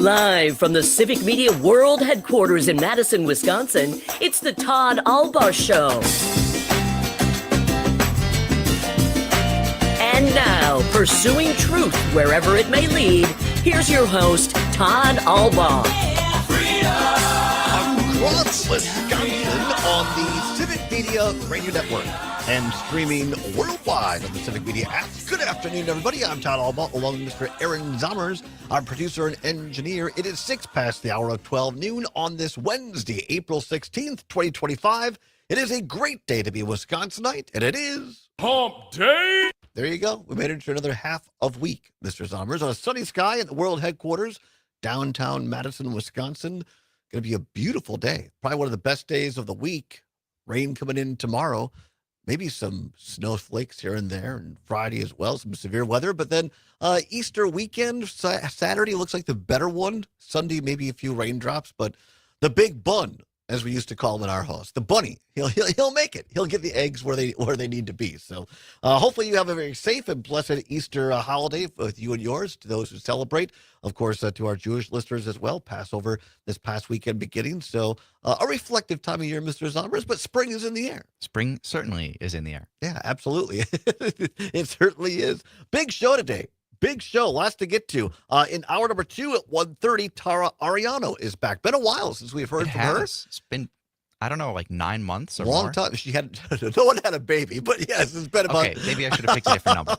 Live from the Civic Media World Headquarters in Madison, Wisconsin, it's the Todd Allbaugh Show. And now, pursuing truth wherever it may lead, here's your host, Todd Allbaugh. Across Wisconsin on the Civic Media Radio Network and streaming worldwide on the Civic Media app. Good afternoon, everybody. I'm Todd Allbaugh, along with Mr. Aaron Zommers, our producer and engineer. It is 6 past the hour of 12 noon on this Wednesday, April 16th, 2025. It is a great day to be a Wisconsinite, and it is Hump Day. There you go. We made it to another half of week, Mr. Zommers, on a sunny sky at the world headquarters, downtown Madison, Wisconsin. Going to be a beautiful day. Probably one of the best days of the week. Rain coming in tomorrow. Maybe some snowflakes here and there, and Friday as well, some severe weather. But then Easter weekend, Saturday looks like the better one. Sunday, maybe a few raindrops. But the big bun, as we used to call him in our house, the bunny, he'll make it. He'll get the eggs where they need to be. So hopefully you have a very safe and blessed Easter holiday with you and yours, to those who celebrate. Of course, to our Jewish listeners as well, Passover this past weekend beginning. So a reflective time of year, Mr. Zommers, but spring is in the air. Spring certainly is in the air. Yeah, absolutely. It certainly is. Big show today. Big show. Lots to get to. In hour number 2 at 1:30, Tara Ariano is back. Been a while since we've heard from her. It's been, I don't know, like 9 months or Long more. time. She had no one had a baby, but yes, it's been about. Okay, maybe I should have picked a different number.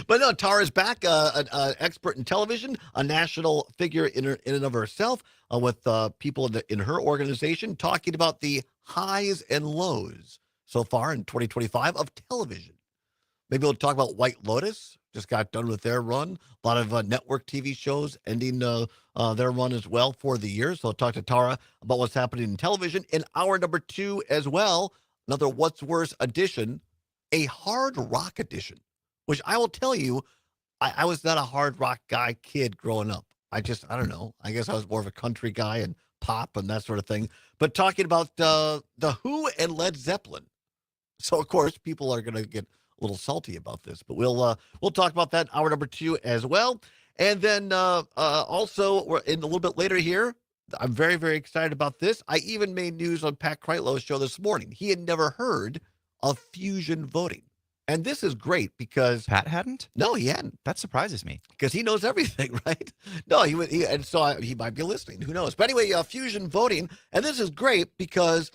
But no, Tara's back, an expert in television, a national figure in and of herself, with people in her organization talking about the highs and lows so far in 2025 of television. Maybe we'll talk about White Lotus. Just got done with their run. A lot of network TV shows ending their run as well for the year. So I'll talk to Tara about what's happening in television. In hour number 2 as well, another What's Worse edition, a hard rock edition, which I will tell you, I was not a hard rock kid growing up. I don't know. I guess I was more of a country guy and pop and that sort of thing. But talking about the Who and Led Zeppelin. So, of course, people are going to get a little salty about this, but we'll talk about that in hour number 2 as well. And then also, we're in a little bit later here, I'm very, very excited about this. I even made news on Pat Kreitlow's show this morning. He had never heard of fusion voting. And this is great because Pat hadn't? No, he hadn't. That surprises me. Because he knows everything, right? No, and so he might be listening. Who knows? But anyway, fusion voting, and this is great because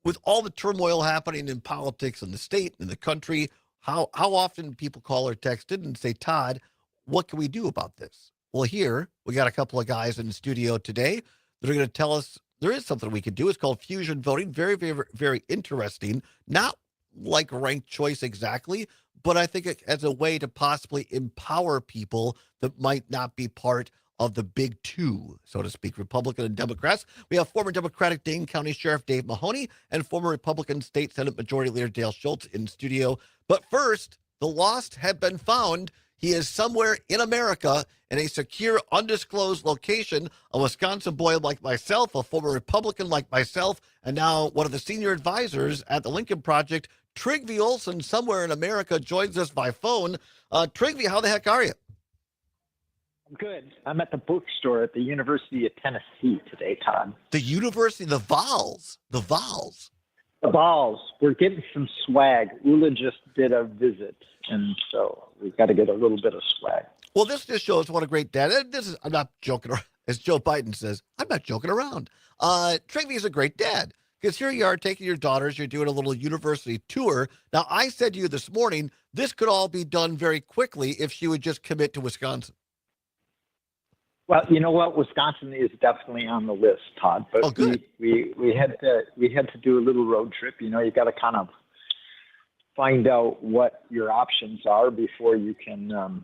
with all the turmoil happening in politics in the state and the country, how often people call or text in and say, Todd, what can we do about this? Well, here we got a couple of guys in the studio today that are going to tell us there is something we can do. It's called fusion voting. Very, very, very interesting. Not like ranked choice exactly, but I think as a way to possibly empower people that might not be part of the big two, so to speak, Republican and Democrats. We have former Democratic Dane County Sheriff Dave Mahoney and former Republican State Senate Majority Leader Dale Schultz in studio. But first, the lost have been found. He is somewhere in America in a secure, undisclosed location, a Wisconsin boy like myself, a former Republican like myself, and now one of the senior advisors at the Lincoln Project, Trygve Olsen, somewhere in America, joins us by phone. Trygve, how the heck are you? I'm good. I'm at the bookstore at the University of Tennessee today, Todd. The University, the Vols. The Vols. We're getting some swag. Ula just did a visit, and so we've got to get a little bit of swag. Well, this just shows what a great dad. I'm not joking around. As Joe Biden says, I'm not joking around. Trygve is a great dad because here you are taking your daughters. You're doing a little university tour. Now, I said to you this morning, this could all be done very quickly if she would just commit to Wisconsin. Well, you know what? Wisconsin is definitely on the list, Todd. But good. we had to do a little road trip. You know, you got to kind of find out what your options are before you can know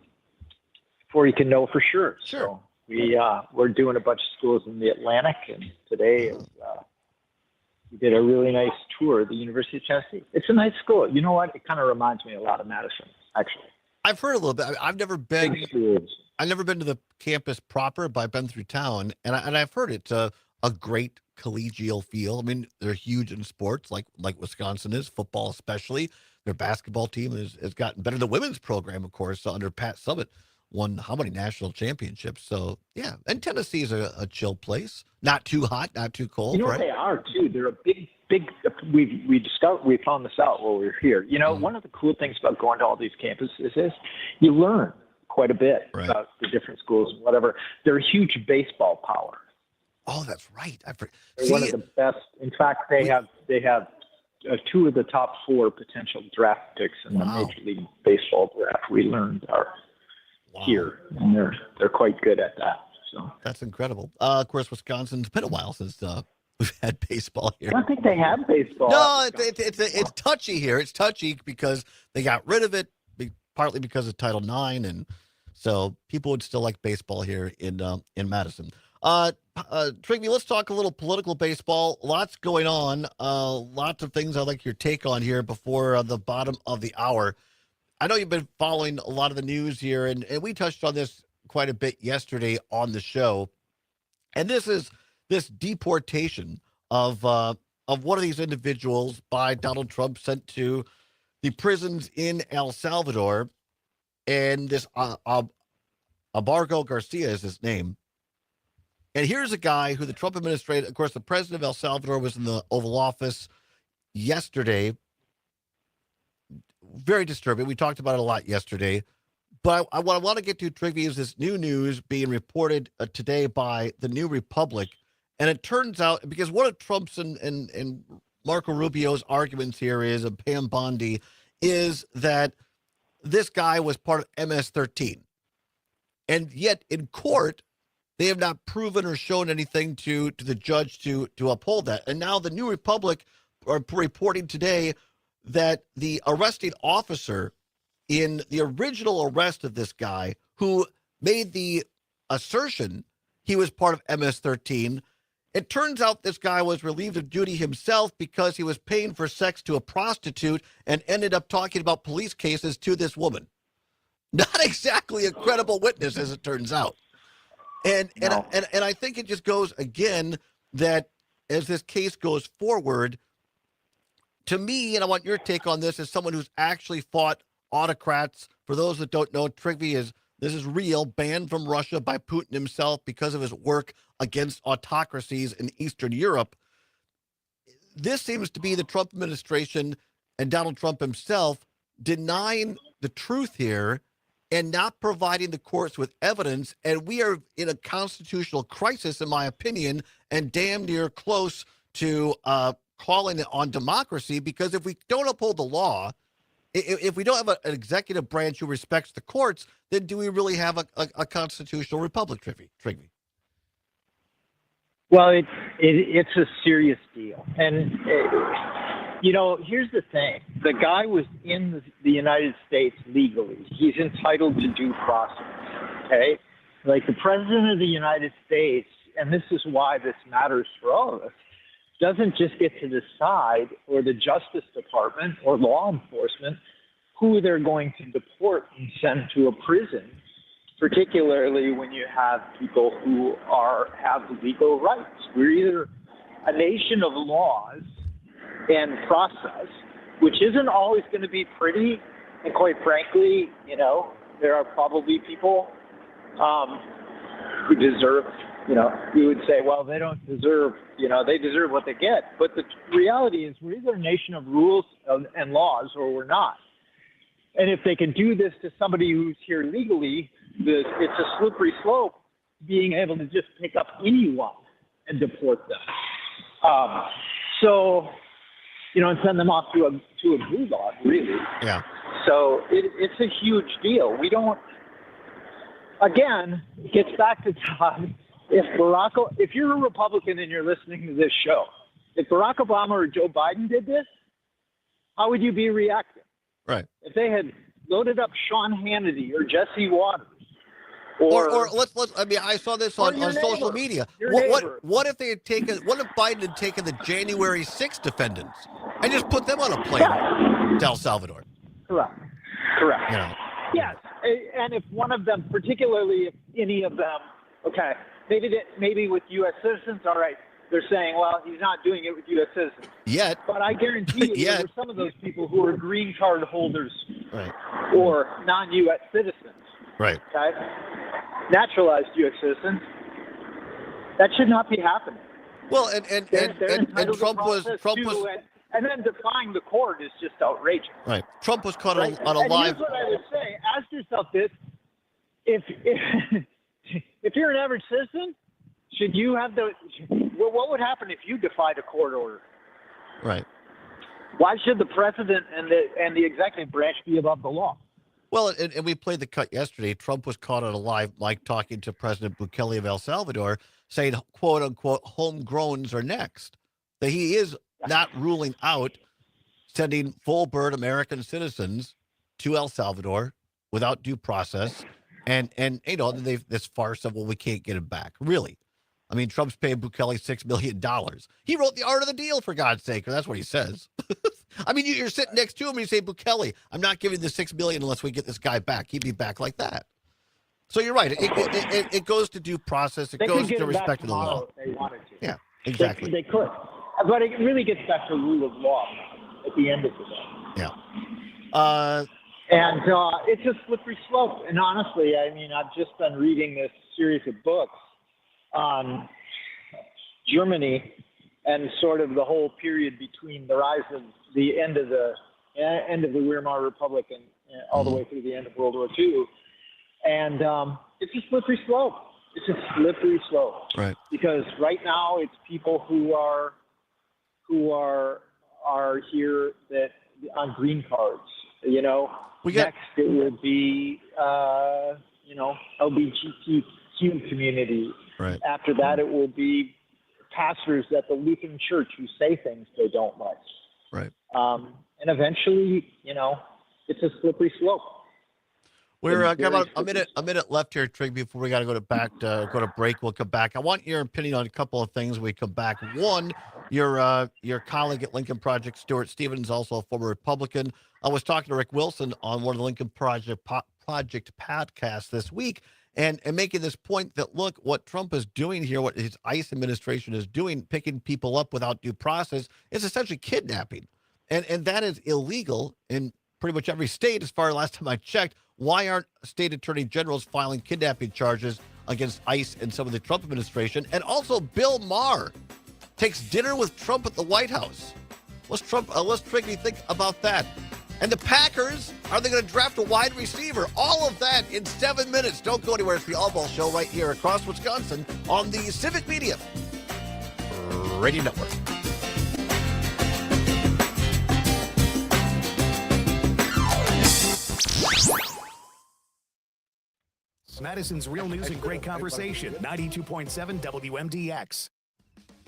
for sure. Sure. So we're doing a bunch of schools in the Atlantic, and today we did a really nice tour of the University of Tennessee. It's a nice school. You know what? It kind of reminds me a lot of Madison, actually. I've heard a little bit. I've never been. Big schools. I've never been to the campus proper, but I've been through town, and I've heard it's a great collegial feel. I mean, they're huge in sports, like Wisconsin is, football especially. Their basketball team has gotten better. The women's program, of course, under Pat Summitt, won how many national championships. So yeah, and Tennessee is a chill place, not too hot, not too cold. You know what right? they are too? They're a big. We found this out while we were here. You know, one of the cool things about going to all these campuses is you learn quite a bit Right. about the different schools and whatever. They're a huge baseball power. Oh, that's right. They're one of the best. In fact, they have two of the top 4 potential draft picks in the Major League Baseball draft. We learned are here, and they're quite good at that. So that's incredible. Of course, Wisconsin's been a while since we've had baseball here. I don't think they have baseball. No, it's touchy here. It's touchy because they got rid of it, partly because of Title IX, and so people would still like baseball here in Madison. Trigby, let's talk a little political baseball. Lots going on. Lots of things I'd like your take on here before the bottom of the hour. I know you've been following a lot of the news here, and we touched on this quite a bit yesterday on the show. And this is this deportation of one of these individuals by Donald Trump sent to the prisons in El Salvador. And this Allbaugh Garcia is his name. And here's a guy who the Trump administration, of course, the president of El Salvador was in the Oval Office yesterday. Very disturbing. We talked about it a lot yesterday. But what I want to get to, Trigby, is this new news being reported today by the New Republic. And it turns out, because one of Trump's and Marco Rubio's arguments here is, and Pam Bondi, is that this guy was part of MS-13. And yet in court, they have not proven or shown anything to the judge to uphold that. And now the New Republic are reporting today that the arresting officer in the original arrest of this guy, who made the assertion he was part of MS-13, it turns out this guy was relieved of duty himself because he was paying for sex to a prostitute and ended up talking about police cases to this woman. Not exactly a credible witness, as it turns out. And I think it just goes again that as this case goes forward, to me, and I want your take on this as someone who's actually fought autocrats. For those that don't know, Trigby this is real, banned from Russia by Putin himself because of his work against autocracies in Eastern Europe. This seems to be the Trump administration and Donald Trump himself denying the truth here and not providing the courts with evidence. And we are in a constitutional crisis, in my opinion, and damn near close to calling it on democracy, because if we don't uphold the law, if we don't have an executive branch who respects the courts, then do we really have a constitutional republic, Trigby? Well, it's a serious deal. And, here's the thing. The guy was in the United States legally. He's entitled to due process, okay? Like the president of the United States, and this is why this matters for all of us, doesn't just get to decide, or the Justice Department or law enforcement, who they're going to deport and send to a prison, particularly when you have people who have legal rights. We're either a nation of laws and process, which isn't always going to be pretty, and quite frankly, there are probably people who deserve, we would say, well, they don't deserve, they deserve what they get. But the reality is we're either a nation of rules and laws or we're not. And if they can do this to somebody who's here legally, it's a slippery slope being able to just pick up anyone and deport them. And send them off to a gulag, really. Yeah. So it's a huge deal. We don't. Again, it gets back to Todd. If you're a Republican and you're listening to this show, if Barack Obama or Joe Biden did this, how would you be reacting? Right. If they had loaded up Sean Hannity or Jesse Waters, or let's I saw this on social media. What if they had what if Biden had taken the January 6th defendants and just put them on a plane to El Salvador? Correct. Yes. And if one of them, particularly if any of them, okay, maybe with U.S. citizens, all right, they're saying, well, he's not doing it with U.S. citizens. Yet. But I guarantee you there were some of those people who are green card holders or non-U.S. citizens Right. Okay? Naturalized U.S. citizens. That should not be happening. Well, They're and entitled Trump to was process Trump too, was and then defying the court is just outrageous. right. Trump was caught Right? on a And live. here's what I would say: ask yourself this: if if you're an average citizen, should you have the? Well, what would happen if you defied a court order? Right. Why should the president and the executive branch be above the law? Well, and we played the cut yesterday. Trump was caught on a live mic talking to President Bukele of El Salvador, saying, "quote unquote," homegrowns are next. That he is not ruling out sending full-bird American citizens to El Salvador without due process, and they've this farce of, well, we can't get him back. Really, I mean, Trump's paying Bukele $6 million. He wrote the art of the deal, for God's sake, or that's what he says. I mean, you're sitting next to him and you say, Bukele, I'm not giving the $6 million unless we get this guy back. He'd be back like that. So you're right. It goes to due process. It They goes could get to him back respect of the law. tomorrow if they wanted to. Yeah, exactly. They could, but it really gets back to rule of law at the end of the day. Yeah. And it's a slippery slope. And honestly, I mean, I've just been reading this series of books on Germany and sort of the whole period between the rise of the end of the Weimar Republic and all the way through the end of World War II. And it's a slippery slope. It's a slippery slope. Right. Because right now it's people who are here that on green cards. You know, next it would be LGBTQ community. Right. After that, it will be pastors at the Lutheran Church who say things they don't like. Right. And eventually, it's a slippery slope. We're got about a minute left here, Trig, before we got to go to break. We'll come back. I want your opinion on a couple of things when we come back. One, your colleague at Lincoln Project, Stuart Stevens, also a former Republican. I was talking to Rick Wilson on one of the Lincoln Project podcasts this week, and making this point that, look, what Trump is doing here, what his ICE administration is doing, picking people up without due process, is essentially kidnapping. And that is illegal in pretty much every state, as far as last time I checked. Why aren't state attorney generals filing kidnapping charges against ICE and some of the Trump administration? And also, Bill Maher takes dinner with Trump at the White House. What's Triggy think about that? And the Packers, are they going to draft a wide receiver? All of that in 7 minutes. Don't go anywhere. It's the Allbaugh Show right here across Wisconsin on the Civic Media Radio Network. Madison's real news and great conversation. 92.7 WMDX.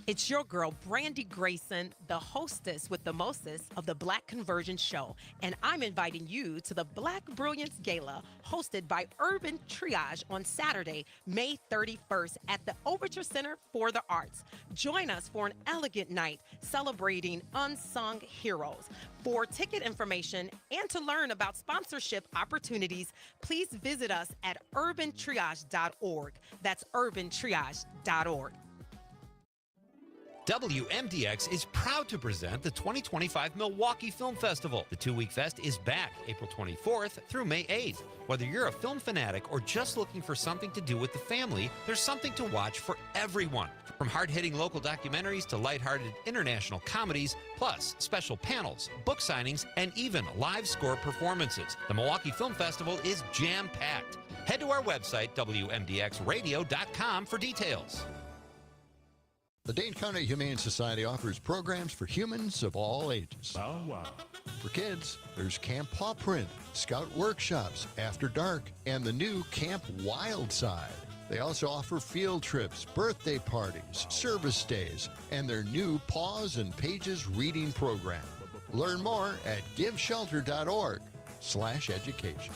It's your girl, Brandy Grayson, the hostess with the mostest of the Black Conversion Show. And I'm inviting you to the Black Brilliance Gala, hosted by Urban Triage on Saturday, May 31st at the Overture Center for the Arts. Join us for an elegant night celebrating unsung heroes. For ticket information and to learn about sponsorship opportunities, please visit us at urbantriage.org. That's urbantriage.org. WMDX is proud to present the 2025 Milwaukee Film Festival. The two-week fest is back April 24th through May 8th. Whether you're a film fanatic or just looking for something to do with the family, there's something to watch for everyone. From hard-hitting local documentaries to lighthearted international comedies, plus special panels, book signings, and even live score performances. The Milwaukee Film Festival is jam-packed. Head to our website, WMDXradio.com, for details. The Dane County Humane Society offers programs for humans of all ages. Oh, wow. For kids, there's Camp Paw Print, Scout Workshops, After Dark, and the new Camp Wild Side. They also offer field trips, birthday parties, service days, and their new Paws and Pages reading program. Learn more at giveshelter.org/education.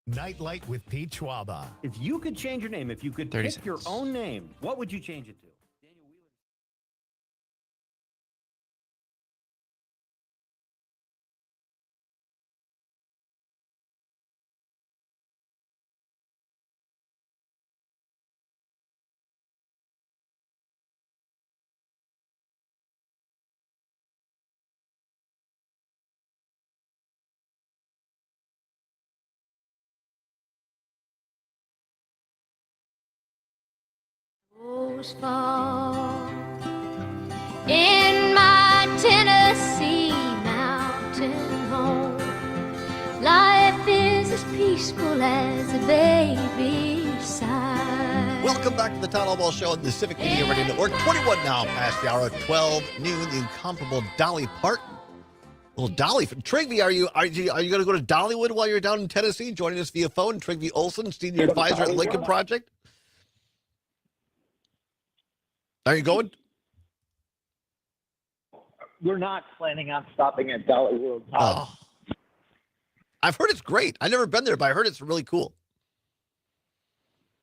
Nightlight with Pete Schwaba. If you could change your name, if you could 30 pick your seconds. own name, what would you change it to? shadows fall. In my Tennessee mountain home, life is as peaceful as a baby's sigh. Welcome back to the Todd Allbaugh Show on the Civic Media Radio Network. 21 now past the hour of 12 noon. The incomparable Dolly Parton. Little Dolly. Trigby, are you going to go to Dollywood while you're down in Tennessee? Joining us via phone, Trigby Olson, senior advisor at Lincoln Project. Are you going? We're not planning on stopping at Dolly World. Oh. I've heard it's great. I've never been there, but I heard it's really cool.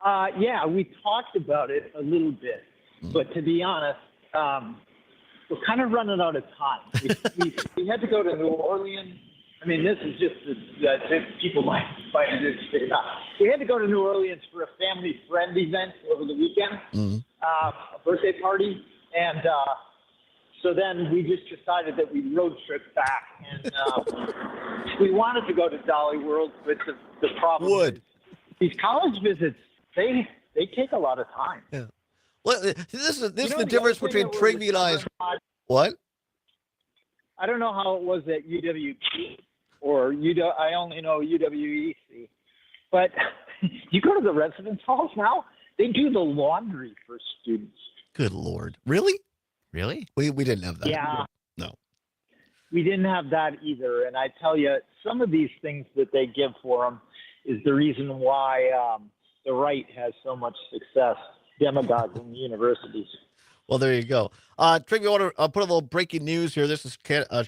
Yeah, we talked about it a little bit, but to be honest, we're kind of running out of time. We had to go to New Orleans. I mean, this is just that people might find it interesting. We had to go to New Orleans for a family friend event over the weekend, a birthday party, and so then we just decided that we'd road trip back, and we wanted to go to Dolly World, but the problem is these college visits, they take a lot of time. Yeah. Well, this is the difference between Trigby and I. What? I don't know how it was at UWP or I only know UWEC, but you go to the residence halls now, they do the laundry for students. Good Lord. Really? Really? We didn't have that. Yeah. No. We didn't have that either. And I tell you, some of these things that they give for them is the reason why the right has so much success demagoguing universities. Well, there you go. Trigby, I want to put a little breaking news here. This is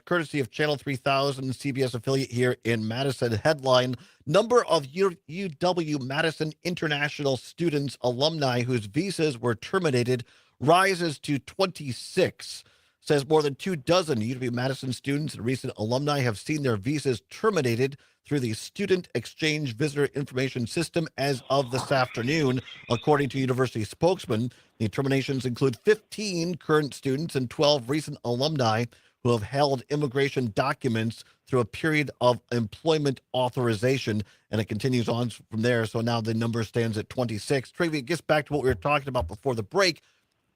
courtesy of Channel 3000, CBS affiliate here in Madison. Headline, number of UW-Madison international students, alumni whose visas were terminated rises to 26. Says more than 24 UW-Madison students and recent alumni have seen their visas terminated through the Student Exchange Visitor Information System as of this afternoon, according to university spokesman. The terminations include 15 current students and 12 recent alumni who have held immigration documents through a period of employment authorization, and it continues on from there. So now the number stands at 26. Trigby, it gets back to what we were talking about before the break.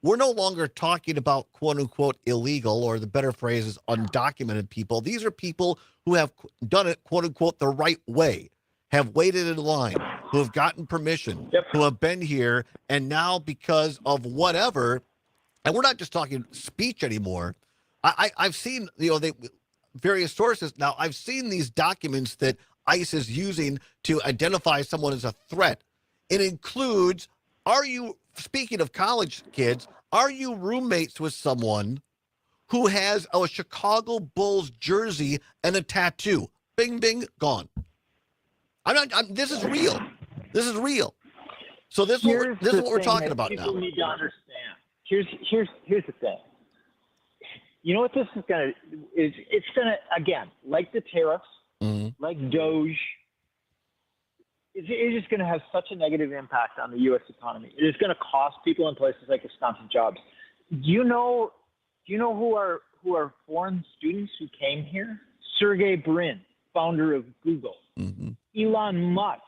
We're no longer talking about quote-unquote illegal, or the better phrase is undocumented people. These are people who have done it quote-unquote the right way, have waited in line, who have gotten permission, who have been here, and now because of whatever, and we're not just talking speech anymore. I've seen, various sources. Now, I've seen these documents that ICE is using to identify someone as a threat. It includes, speaking of college kids, are you roommates with someone who has a Chicago Bulls jersey and a tattoo? Bing, bing, gone. This is real. This is real. So this is what we're talking about now. People need to understand. Here's the thing. You know what this is going to is? It's going to, again, like the tariffs, like Doge. It is going to have such a negative impact on the U.S. economy. It is going to cost people in places like Wisconsin jobs. Do you know who are foreign students who came here? Sergey Brin, founder of Google. Elon Musk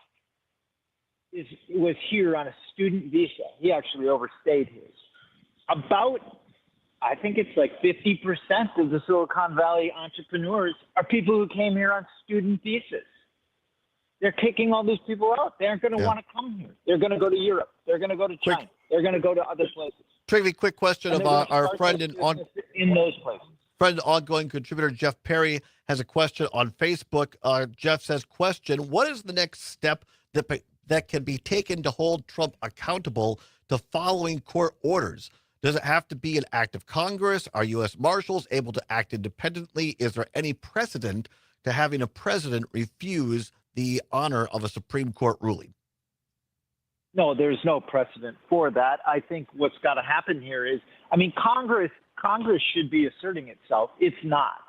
was here on a student visa. He actually overstayed his. I think it's like 50% of the Silicon Valley entrepreneurs are people who came here on student visas. They're kicking all these people out. They aren't going to want to come here. They're going to go to Europe. They're going to go to China. They're going to go to other places. Trigby, quick question about our friend in those places. Friend, ongoing contributor Jeff Perry has a question on Facebook. Jeff says, question, what is the next step that can be taken to hold Trump accountable to following court orders? Does it have to be an act of Congress? Are U.S. Marshals able to act independently? Is there any precedent to having a president refuse the honor of a Supreme Court ruling? No, there's no precedent for that. I think what's got to happen here is, Congress should be asserting itself. It's not,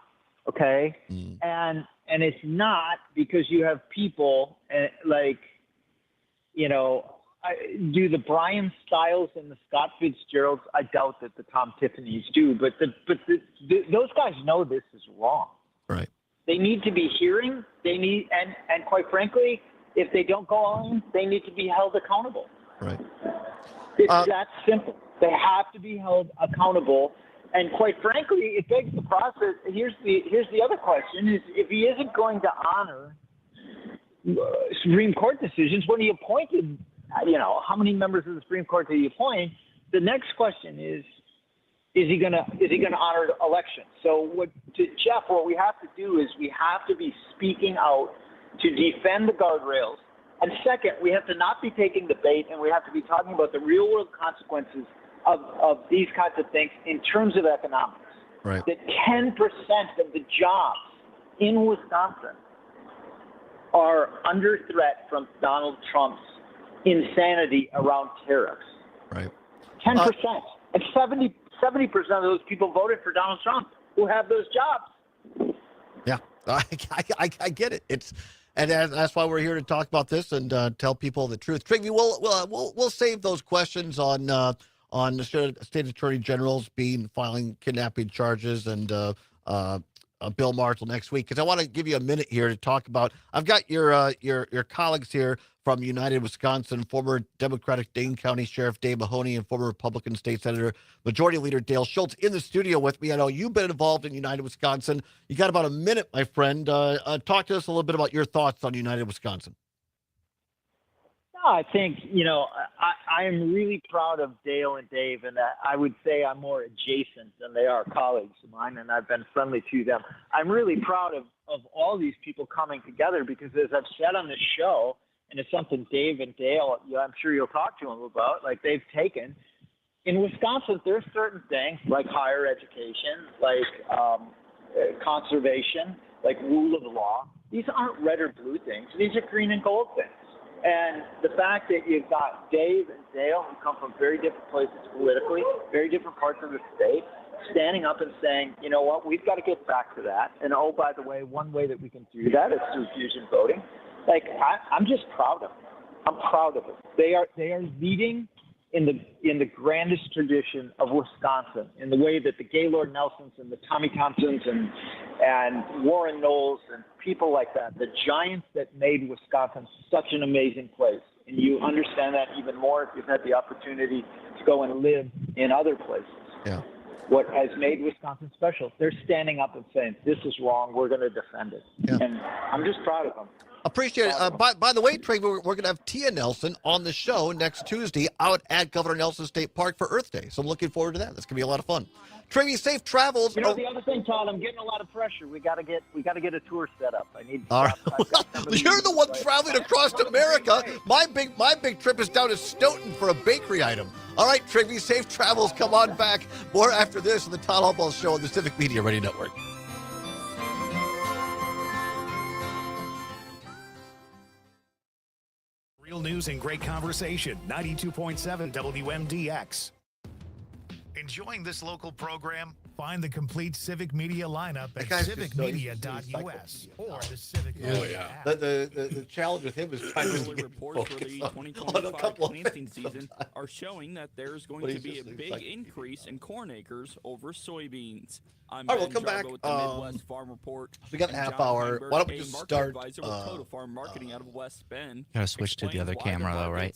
okay? And it's not because you have people do the Brian Stiles and the Scott Fitzgeralds. I doubt that the Tom Tiffany's do, but those guys know this is wrong. Right. They need to be hearing. They need, and quite frankly, if they don't go on, they need to be held accountable. Right. It's that simple. They have to be held accountable. And quite frankly, it begs the process. Here's the other question: is if he isn't going to honor Supreme Court decisions when he appointed, how many members of the Supreme Court did he appoint? The next question is he gonna honor elections? So Jeff, what we have to do is we have to be speaking out to defend the guardrails. And second, we have to not be taking the bait, and we have to be talking about the real world consequences of these kinds of things in terms of economics. Right. That 10% of the jobs in Wisconsin are under threat from Donald Trump's insanity around tariffs. Right. 10%. And 70% of those people voted for Donald Trump who have those jobs. Yeah, I get it. And that's why we're here to talk about this and tell people the truth. Trigby, we'll save those questions on the state attorney general's filing kidnapping charges and Bill Maher till next week, because I want to give you a minute here to talk about. I've got your colleagues here from United Wisconsin, former Democratic Dane County Sheriff Dave Mahoney and former Republican State Senator Majority Leader Dale Schultz in the studio with me. I know you've been involved in United Wisconsin. You got about a minute, my friend. Talk to us a little bit about your thoughts on United Wisconsin. No, I think, I am really proud of Dale and Dave, and I would say I'm more adjacent than they are colleagues of mine, and I've been friendly to them. I'm really proud of all these people coming together because, as I've said on this show, and it's something Dave and Dale, I'm sure you'll talk to them about, like they've taken. In Wisconsin, there's certain things like higher education, like conservation, like rule of law. These aren't red or blue things. These are green and gold things. And the fact that you've got Dave and Dale, who come from very different places politically, very different parts of the state, standing up and saying, you know what, we've got to get back to that. And oh, by the way, one way that we can do that is through fusion voting. Like, I'm just proud of them. I'm proud of them. They are leading in the grandest tradition of Wisconsin, in the way that the Gaylord Nelsons and the Tommy Thompsons and Warren Knowles and people like that, the giants that made Wisconsin such an amazing place. And you understand that even more if you've had the opportunity to go and live in other places. Yeah. What has made Wisconsin special, they're standing up and saying, this is wrong, we're going to defend it. Yeah. And I'm just proud of them. Appreciate it. By the way, Trey, we're going to have Tia Nelson on the show next Tuesday out at Governor Nelson State Park for Earth Day. So I'm looking forward to that. That's going to be a lot of fun. Trey, safe travels. The other thing, Todd, I'm getting a lot of pressure. We got to get a tour set up. I need. All right. You're the one traveling across America. My big trip is down to Stoughton for a bakery item. All right, Trey, safe travels. Come on back. More after this on the Todd Allbaugh Show on the Civic Media Radio Network. Real news and great conversation. 92.7 WMDX. Enjoying this local program? Find the complete Civic Media lineup at civicmedia.us or the Civic Media app. The challenge with him is trying to get reports for the 2025 planting season are showing that there's going to be a big increase in corn acres over soybeans. I'm all right, we'll come back. With the Midwest Farm Report. We got a half hour. Why don't we just start? Farm marketing out of West Bend. Gotta switch to the other camera, though, right?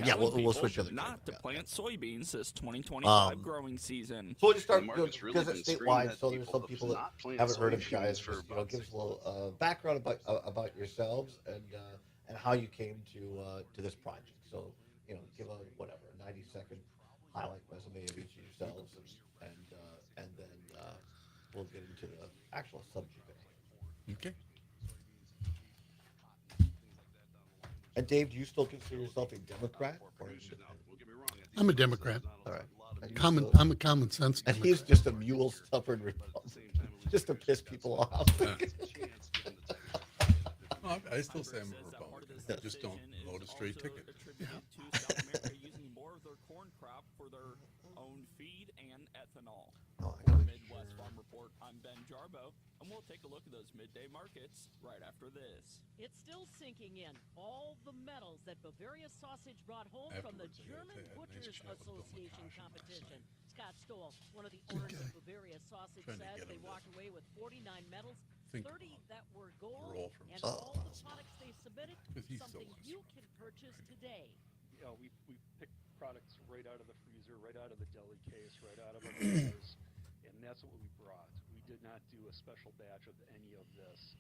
Yeah, we'll switch to the camera. Not to plant soybeans this 2025 growing season. So we'll just start because it's statewide. So there's some people that haven't heard of you guys. Just, give us a little background about yourselves and how you came to this project. So give a 90-second highlight resume of each of yourselves, and then we'll get into the actual subject. Okay. And Dave, do you still consider yourself a Democrat or independent? I'm a Democrat. All right. I'm a common sense Democrat. And he's just a mule stubborn Republican, just to piss people off. I still say I'm a Republican. I just don't vote a straight ticket. Yeah. Using more of their corn crop for their own feed and ethanol. Midwest Farm Report, I'm Ben Jarbo, and we'll take a look at those midday markets right after this. It's still sinking in. All the medals that Bavaria Sausage brought home from the German Butchers Association competition. Scott Stoll, one of the owners of Bavaria Sausage, says they walked away with 49 medals, 30 that were gold, and all the products they submitted, something you can purchase today. We picked products right out of the freezer, right out of the deli case, right out of our freezers, and that's what we brought. We did not do a special batch of any of this.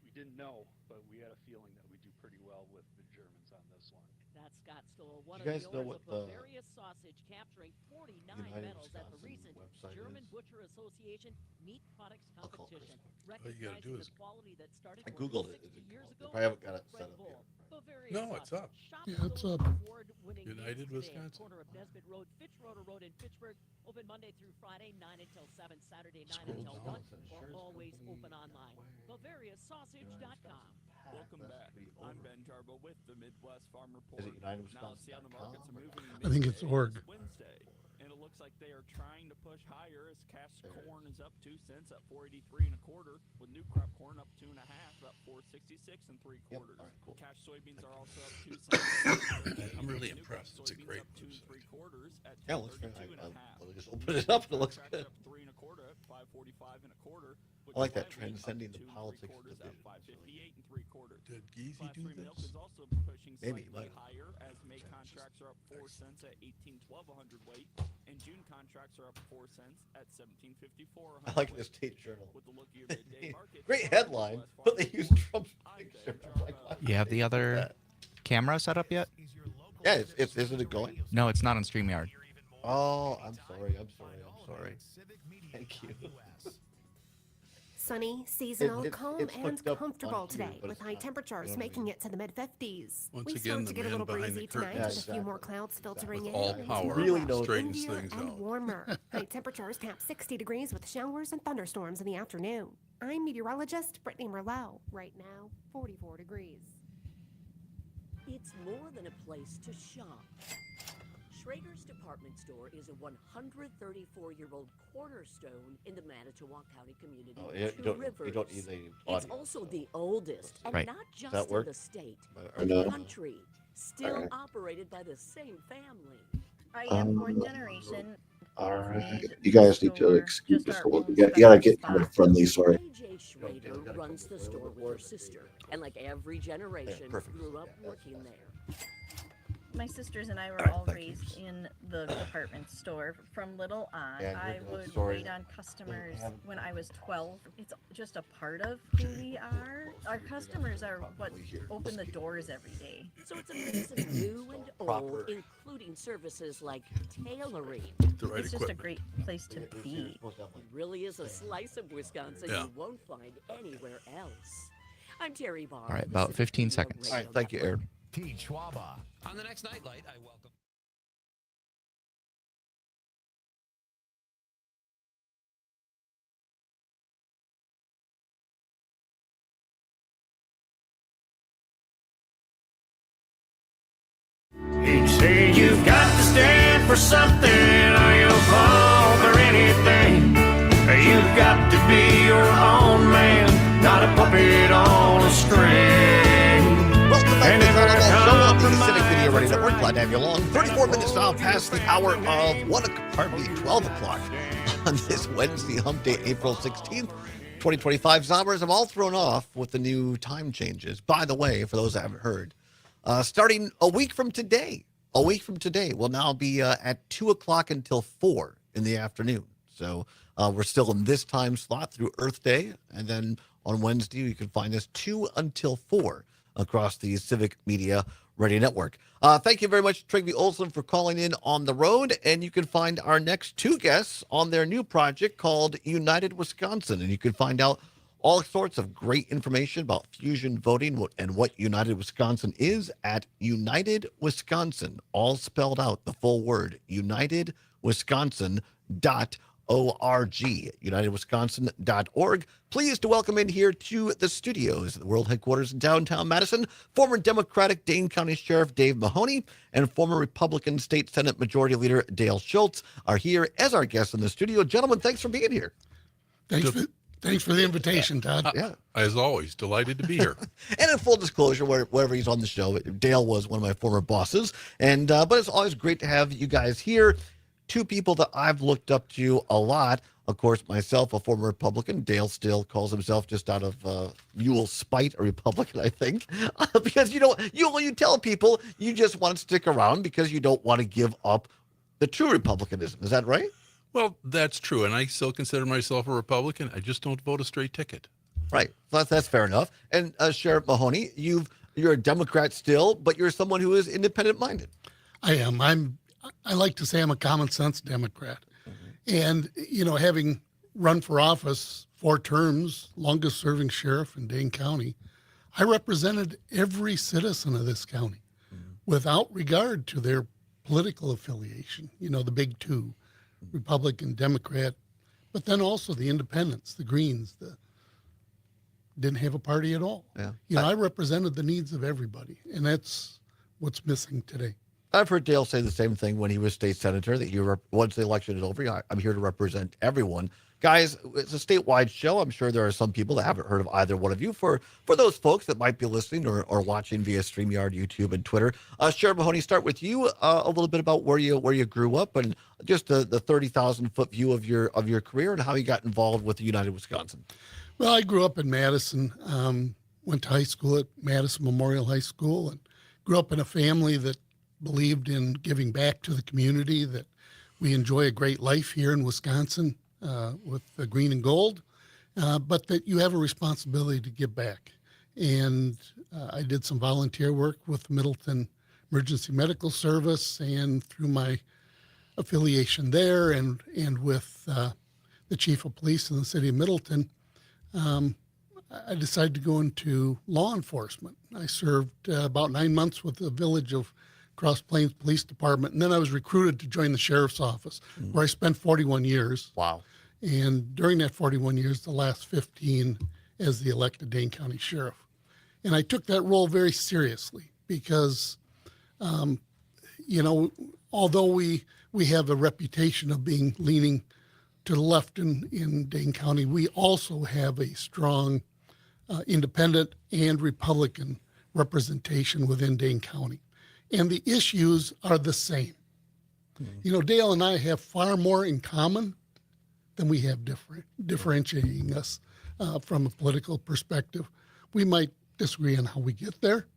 We didn't know, but we had a feeling that we'd do pretty well with the Germans on this one. That's Scott Stoll, one You of guys the know owners what of the Bavaria Sausage, capturing 49 United medals at the Wisconsin recent website German is? Butcher Association Meat Products I'll call Competition, All you gotta recognizing do the is- quality that started I more Googled than it. 60 years They ago. probably haven't got it Red set up Bull. yet. Bavaria No, it's Sausage. up. Shop Yeah, it's Stoll's up. award-winning United meats today at Wisconsin. corner of Nesbitt Road, Fitzroder Road in Pittsburgh. Open Monday through Friday, 9 until 7, Saturday 9 Scroll until down. 1, or always open online. BavariaSausage.com. Welcome back. I'm Ben Jarbo with the Midwest Farm Report. Is it United Now, see how the markets are moving. I think it's midday. org. It's Wednesday, and it looks like they are trying to push higher as cash corn is up 2 cents at 4.83 1/4, with new crop corn up 2 1/2 at 4.66 3/4. all right, cool. Cash soybeans are also up 2 cents. I'm really New crop impressed. It's a soybeans great up 2 website. 3/4 at Yeah, it looks very 2.32 nice. 1/2. I'll just open it up and it looks Tractor good. up 3 1/4 at 5.45 1/4. I like that transcending the politics division. At 5.58 3/4. Did Geezy Class do 3 milk this? is also pushing Maybe, slightly but- higher as May contracts are up 4 cents at 18.12 a hundredweight, and June contracts are up 4 cents at 17.54 a I like hundredweight. the State Journal. With the look of your midday market, Great from headline, Midwest but they Farm use Report, Trump's I'm picture. Ben I'm like, Jarbo. why You have would they the do other that? camera set up yet? Yeah, isn't it going? No, it's not on StreamYard. Oh, I'm sorry. Thank you. Sunny, seasonal, It's calm, hooked and up comfortable on here, today, but with it's high not, temperatures you know what I making mean? it to the mid-50s. Once We again, start the to get a man little behind breezy the curtain. tonight, Yeah, with a few more exactly. clouds filtering With in. all and power, tomorrow, really knows straightens windier things and out. warmer. High temperatures tap 60 degrees with showers and thunderstorms in the afternoon. I'm meteorologist Brittany Merlot. Right now, 44 degrees. It's more than a place to shop. Schrader's Department Store is a 134-year-old cornerstone in the Manitowoc County community Oh, of you Two don't Rivers. need the It's audio. also the oldest, and Right. not that just in work? the state, Or but no? the country, still operated by the same family. I am fourth generation. All right. and You guys the need to store, excuse just us our a little. own You gotta special get kind of spot. friendly, sorry. AJ Schrader runs the store with her sister, and like every generation, perfect. grew up working there. My sisters and I were Alright, all thank you. raised in the department store from little on. Yeah, I you're good. would Sorry. wait on customers Yeah. when I was 12. It's just a part of who we are. Our customers are what open the doors every day. So it's a mix of new and old, Proper. including services like tailoring. The right It's just a equipment. great place to be. It really is a slice of Wisconsin Yeah. you won't find anywhere else. I'm Terry Barr. All right, of the about Civic 15 Media seconds. All Radio right, thank you, Network. Aaron. T. Schwaba. On the next Nightlight, I welcome. He'd say you've got to stand for something or you'll fall for anything. You've got to be your own man, not a puppet on a string. Welcome back to the never Allbaugh Show of the compromise Civic Media Radio with the Network. Glad to have you along. 34 minutes now past the hour of 12 o'clock on this Wednesday, hump day, April 16th, 2025. Zombers, I'm all thrown off with the new time changes. By the way, for those that haven't heard, starting a week from today, we'll now be at 2 o'clock until 4 in the afternoon. So we're still in this time slot through Earth Day. And then on Wednesday, you can find us 2 until 4 across the Civic Media Radio Network. Thank you very much, Trygve Olsen, for calling in on the road. And you can find our next two guests on their new project called United Wisconsin. And you can find out all sorts of great information about fusion voting and what United Wisconsin is at United Wisconsin, all spelled out, the full word, unitedwisconsin.org, unitedwisconsin.org. Pleased to welcome in here to the studios, the world headquarters in downtown Madison, former Democratic Dane County Sheriff Dave Mahoney and former Republican State Senate Majority Leader Dale Schultz are here as our guests in the studio. Gentlemen, thanks for being here. Thanks for the invitation, Todd. Yeah. As always, delighted to be here. And in full disclosure, wherever he's on the show, Dale was one of my former bosses. And but it's always great to have you guys here. Two people that I've looked up to a lot. Of course, myself, a former Republican. Dale still calls himself, just out of mule spite, a Republican, I think. Because you tell people you just want to stick around because you don't want to give up the true republicanism. Is that right? Well, that's true, and I still consider myself a Republican. I just don't vote a straight ticket. Right. So that's fair enough. And Sheriff Mahoney, you're a Democrat still, but you're someone who is independent-minded. I am. I like to say I'm a common sense Democrat. And, having run for office 4 terms, longest serving sheriff in Dane County, I represented every citizen of this county without regard to their political affiliation, the big 2, Republican, Democrat, but then also the independents, the Greens, didn't have a party at all. Yeah. I represented the needs of everybody, and that's what's missing today. I've heard Dale say the same thing when he was state senator, that once the election is over, I'm here to represent everyone. Guys, it's a statewide show. I'm sure there are some people that haven't heard of either one of you. For those folks that might be listening or watching via StreamYard, YouTube, and Twitter, Sheriff Mahoney, start with you a little bit about where you grew up and just the 30,000-foot view of your career and how you got involved with the United Wisconsin. Well, I grew up in Madison, went to high school at Madison Memorial High School, and grew up in a family that believed in giving back to the community, that we enjoy a great life here in Wisconsin with the green and gold, but that you have a responsibility to give back. And I did some volunteer work with Middleton Emergency Medical Service, and through my affiliation there and with the chief of police in the city of Middleton, I decided to go into law enforcement. I served about 9 months with the village of Cross Plains Police Department, and then I was recruited to join the sheriff's office, where I spent 41 years. Wow. And during that 41 years, the last 15 as the elected Dane County Sheriff. And I took that role very seriously because, although we have a reputation of being leaning to the left in Dane County, we also have a strong independent and Republican representation within Dane County. And the issues are the same. Dale and I have far more in common than we have differentiating us from a political perspective. We might disagree on how we get there,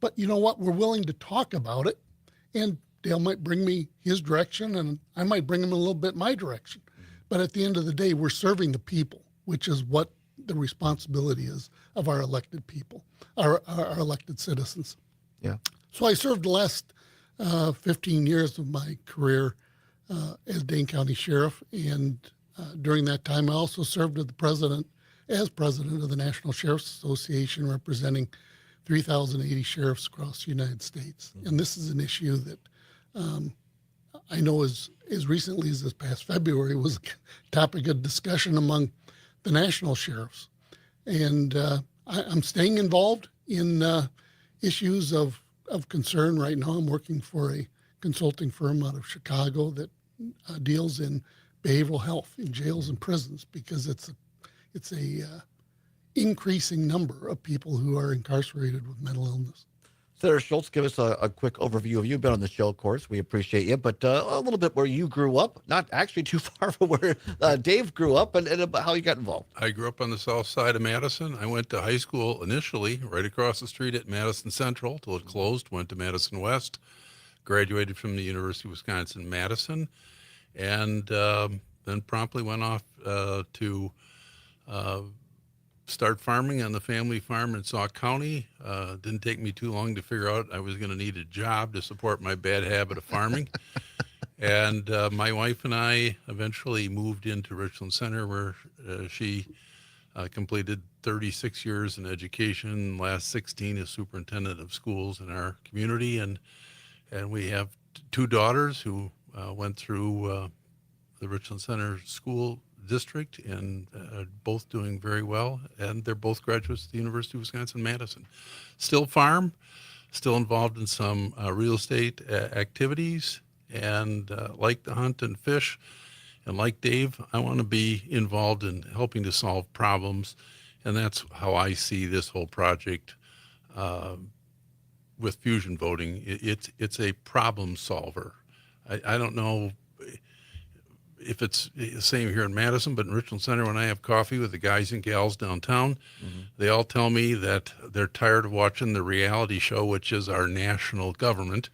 but you know what? We're willing to talk about it, and Dale might bring me his direction, and I might bring him a little bit my direction. But at the end of the day, we're serving the people, which is what the responsibility is of our elected people, our elected citizens. Yeah. So I served the last 15 years of my career as Dane County Sheriff, and during that time I also served as president of the National Sheriff's Association, representing 3,080 sheriffs across the United States. And this is an issue that I know as recently as this past February was a topic of discussion among the national sheriffs. And I'm staying involved in issues of concern right now. I'm working for a consulting firm out of Chicago that deals in behavioral health in jails and prisons, because it's a increasing number of people who are incarcerated with mental illness. Senator Schultz, give us a quick overview of you. You've been on the show, of course. We appreciate you, but a little bit where you grew up, not actually too far from where Dave grew up, and about how you got involved. I grew up on the south side of Madison. I went to high school initially right across the street at Madison Central till it closed, went to Madison West, graduated from the University of Wisconsin-Madison, and then promptly went off to start farming on the family farm in Sauk County. Didn't take me too long to figure out I was going to need a job to support my bad habit of farming. And my wife and I eventually moved into Richland Center, where she completed 36 years in education, last 16 as superintendent of schools in our community. And we have 2 daughters who went through the Richland Center School District, and both doing very well, and they're both graduates of the University of Wisconsin-Madison. Still farm, still involved in some real estate activities, and like to hunt and fish, and like Dave, I want to be involved in helping to solve problems, and that's how I see this whole project with fusion voting. It's a problem solver. I don't know if it's the same here in Madison, but in Richland Center, when I have coffee with the guys and gals downtown, they all tell me that they're tired of watching the reality show, which is our national government,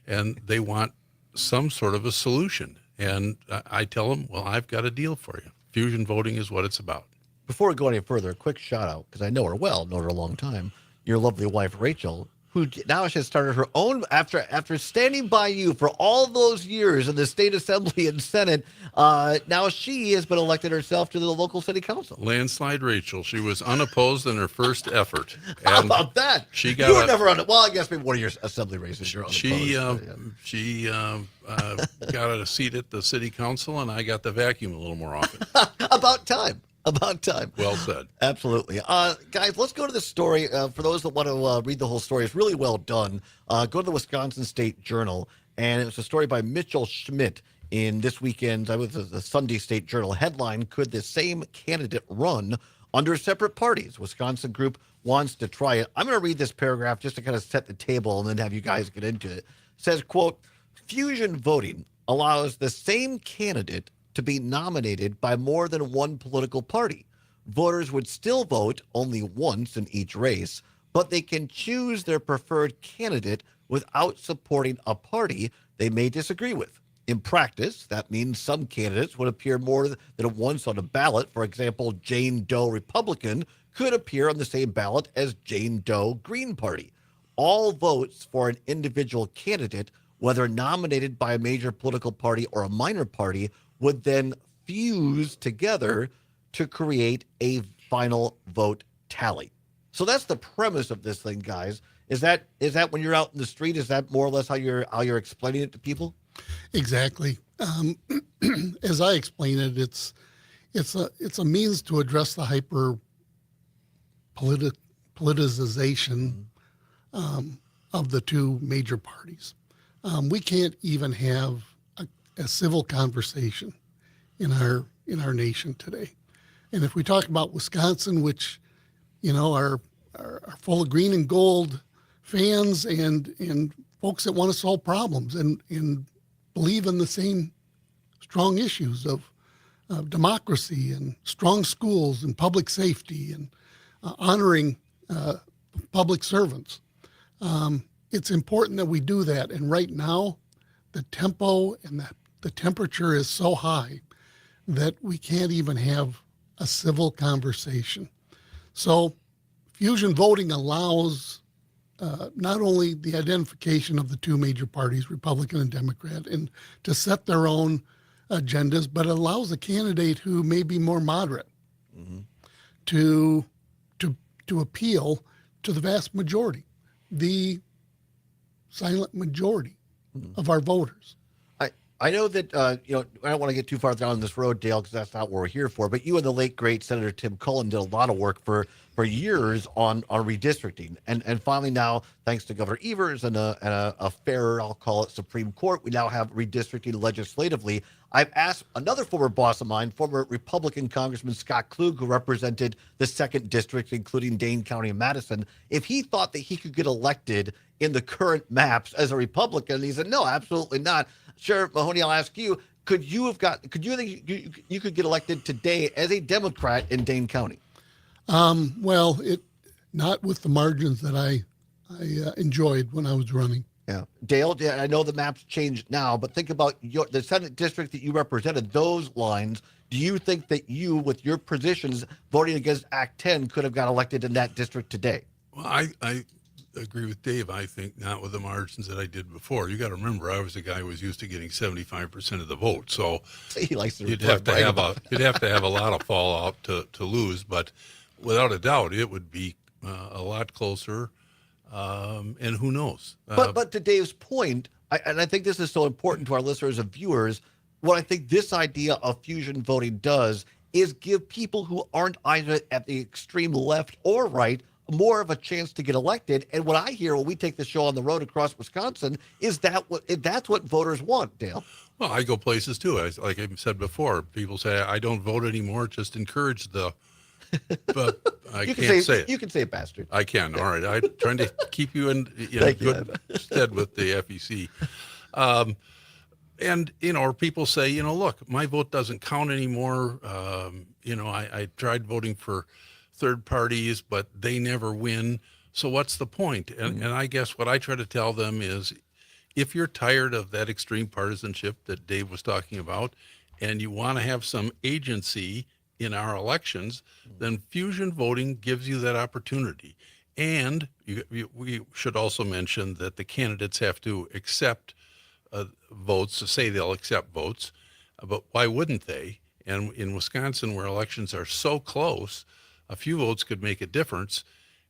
and they want some sort of a solution. And I tell them, well, I've got a deal for you. Fusion voting is what it's about. Before we go any further, a quick shout out, because I know her well, known her a long time, your lovely wife, Rachel, who now she has started her own, after standing by you for all those years in the state assembly and senate, now she has been elected herself to the local city council. Landslide Rachel. She was unopposed in her first effort. How about that? She got you were never on it. Well, I guess maybe one of your assembly races you're unopposed. She got a seat at the city council, and I got the vacuum a little more often. About time. About time. Well said. Absolutely. Guys, let's go to the story. For those that want to read the whole story, it's really well done. Go to the Wisconsin State Journal, and it's a story by Mitchell Schmidt in this weekend's, the Sunday State Journal. Headline, could the same candidate run under separate parties? Wisconsin group wants to try it. I'm going to read this paragraph just to kind of set the table and then have you guys get into it. It says, quote, fusion voting allows the same candidate to be nominated by more than one political party. Voters would still vote only once in each race, but they can choose their preferred candidate without supporting a party they may disagree with. In practice, that means some candidates would appear more than once on a ballot. For example, Jane Doe Republican could appear on the same ballot as Jane Doe Green Party. All votes for an individual candidate, whether nominated by a major political party or a minor party, would then fuse together to create a final vote tally. So that's the premise of this thing, guys. Is that when you're out in the street, is that more or less how you're explaining it to people? Exactly. As I explain it, it's a means to address the hyper politicization of the two major parties. We can't even have a civil conversation in our nation today. And if we talk about Wisconsin, which, are full of green and gold fans and folks that want to solve problems and believe in the same strong issues of democracy and strong schools and public safety and honoring public servants. It's important that we do that. And right now, the tempo and the temperature is so high that we can't even have a civil conversation. So fusion voting allows not only the identification of the two major parties, Republican and Democrat, and to set their own agendas, but it allows a candidate who may be more moderate to appeal to the vast majority, the silent majority of our voters. I know that, I don't want to get too far down this road, Dale, because that's not what we're here for, but you and the late, great Senator Tim Cullen did a lot of work for years on redistricting. And finally now, thanks to Governor Evers and a fairer, I'll call it, Supreme Court, we now have redistricting legislatively. I've asked another former boss of mine, former Republican Congressman Scott Klug, who represented the 2nd District, including Dane County and Madison, if he thought that he could get elected in the current maps as a Republican. He said, no, absolutely not. Sheriff Mahoney, I'll ask you, could you think you could get elected today as a Democrat in Dane County? Well, not with the margins that I enjoyed when I was running. Yeah. Dale, I know the maps changed now, but think about the Senate district that you represented, those lines. Do you think that you, with your positions voting against Act 10, could have got elected in that district today? Well, I agree with Dave. I think not with the margins that I did before. You got to remember, I was a guy who was used to getting 75% of the vote. So he likes to you'd have to have a lot of fallout to lose. But without a doubt, it would be a lot closer. And who knows? But to Dave's point, I think this is so important to our listeners and viewers, what I think this idea of fusion voting does is give people who aren't either at the extreme left or right more of a chance to get elected. And what I hear when we take the show on the road across Wisconsin is that's what voters want, Dale. Well, I go places too. Like I said before, people say I don't vote anymore. Just encourage the. But I can't say it. You can say it, bastard. I can. Yeah. All right. I'm trying to keep you in good stead with the FEC. And, or people say, look, my vote doesn't count anymore. I tried voting for third parties, but they never win. So what's the point? And I guess what I try to tell them is, if you're tired of that extreme partisanship that Dave was talking about, and you want to have some agency in our elections, then fusion voting gives you that opportunity. And we should also mention that the candidates have to accept votes, to say they'll accept votes, but why wouldn't they? And in Wisconsin, where elections are so close, a few votes could make a difference.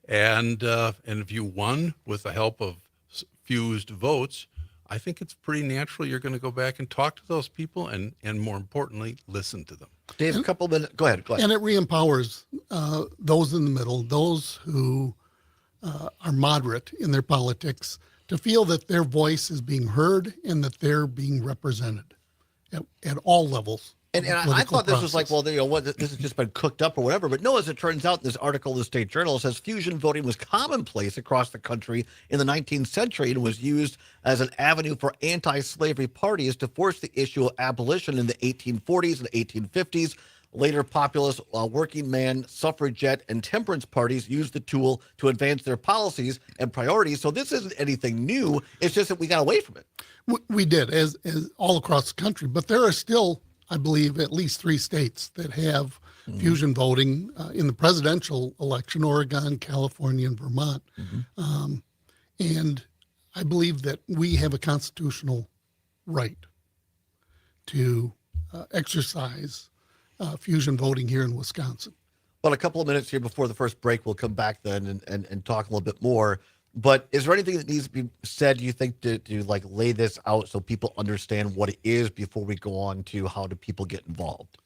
And if you won with the help of fused votes, I think it's pretty natural you're going to go back and talk to those people and more importantly, listen to them. Dave, a couple of minutes. Go ahead. And it re-empowers those in the middle, those who are moderate in their politics, to feel that their voice is being heard and that they're being represented at all levels. And I thought this was like, well, this has just been cooked up or whatever. But no, as it turns out, this article in the State Journal says fusion voting was commonplace across the country in the 19th century and was used as an avenue for anti-slavery parties to force the issue of abolition in the 1840s and 1850s. Later, populist, working man, suffragette, and temperance parties used the tool to advance their policies and priorities. So this isn't anything new. It's just that we got away from it. We did, as all across the country. But there are still, I believe, at least 3 states that have fusion voting in the presidential election: Oregon, California, and Vermont. And I believe that we have a constitutional right to exercise fusion voting here in Wisconsin. Well, a couple of minutes here before the first break, we'll come back then and talk a little bit more. But is there anything that needs to be said, do you think, to like lay this out so people understand what it is before we go on to how do people get involved?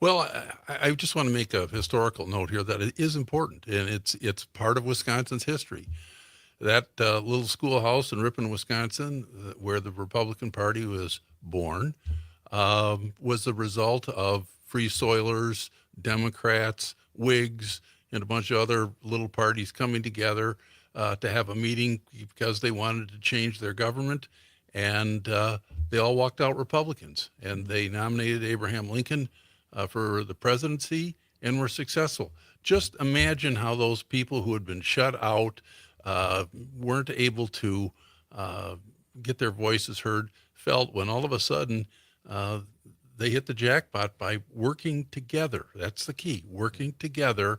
Well, I just want to make a historical note here that it is important, and it's part of Wisconsin's history. That little schoolhouse in Ripon, Wisconsin, where the Republican Party was born, was the result of Free Soilers, Democrats, Whigs, and a bunch of other little parties coming together to have a meeting because they wanted to change their government. And they all walked out Republicans. And they nominated Abraham Lincoln for the presidency and were successful. Just imagine how those people who had been shut out, weren't able to get their voices heard, felt when all of a sudden they hit the jackpot by working together. That's the key, working together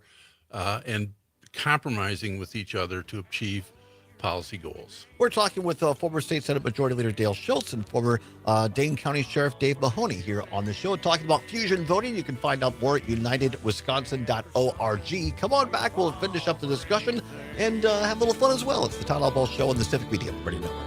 and compromising with each other to achieve policy goals. We're talking with former State Senate Majority Leader Dale Schultz and former Dane County Sheriff Dave Mahoney here on the show, talking about fusion voting. You can find out more at unitedwisconsin.org. Come on back. We'll finish up the discussion and have a little fun as well. It's the Todd Allbaugh Show on the Civic Media Radio Network.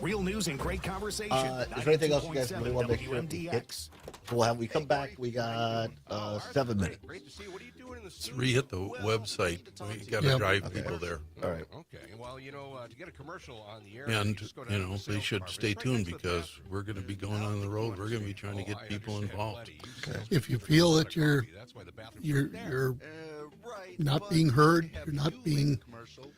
Real news and great conversation. Is there anything else you guys really want to make sure we hit? Well, we come back. We got 7 minutes. Let's re-hit the website. We got to drive people there. All right. Okay. Well, to get a commercial on the air, And, they should stay tuned because we're going to be going on the road. We're going to be trying to get people involved. Okay. If you feel that you're not being heard, you're not being commercial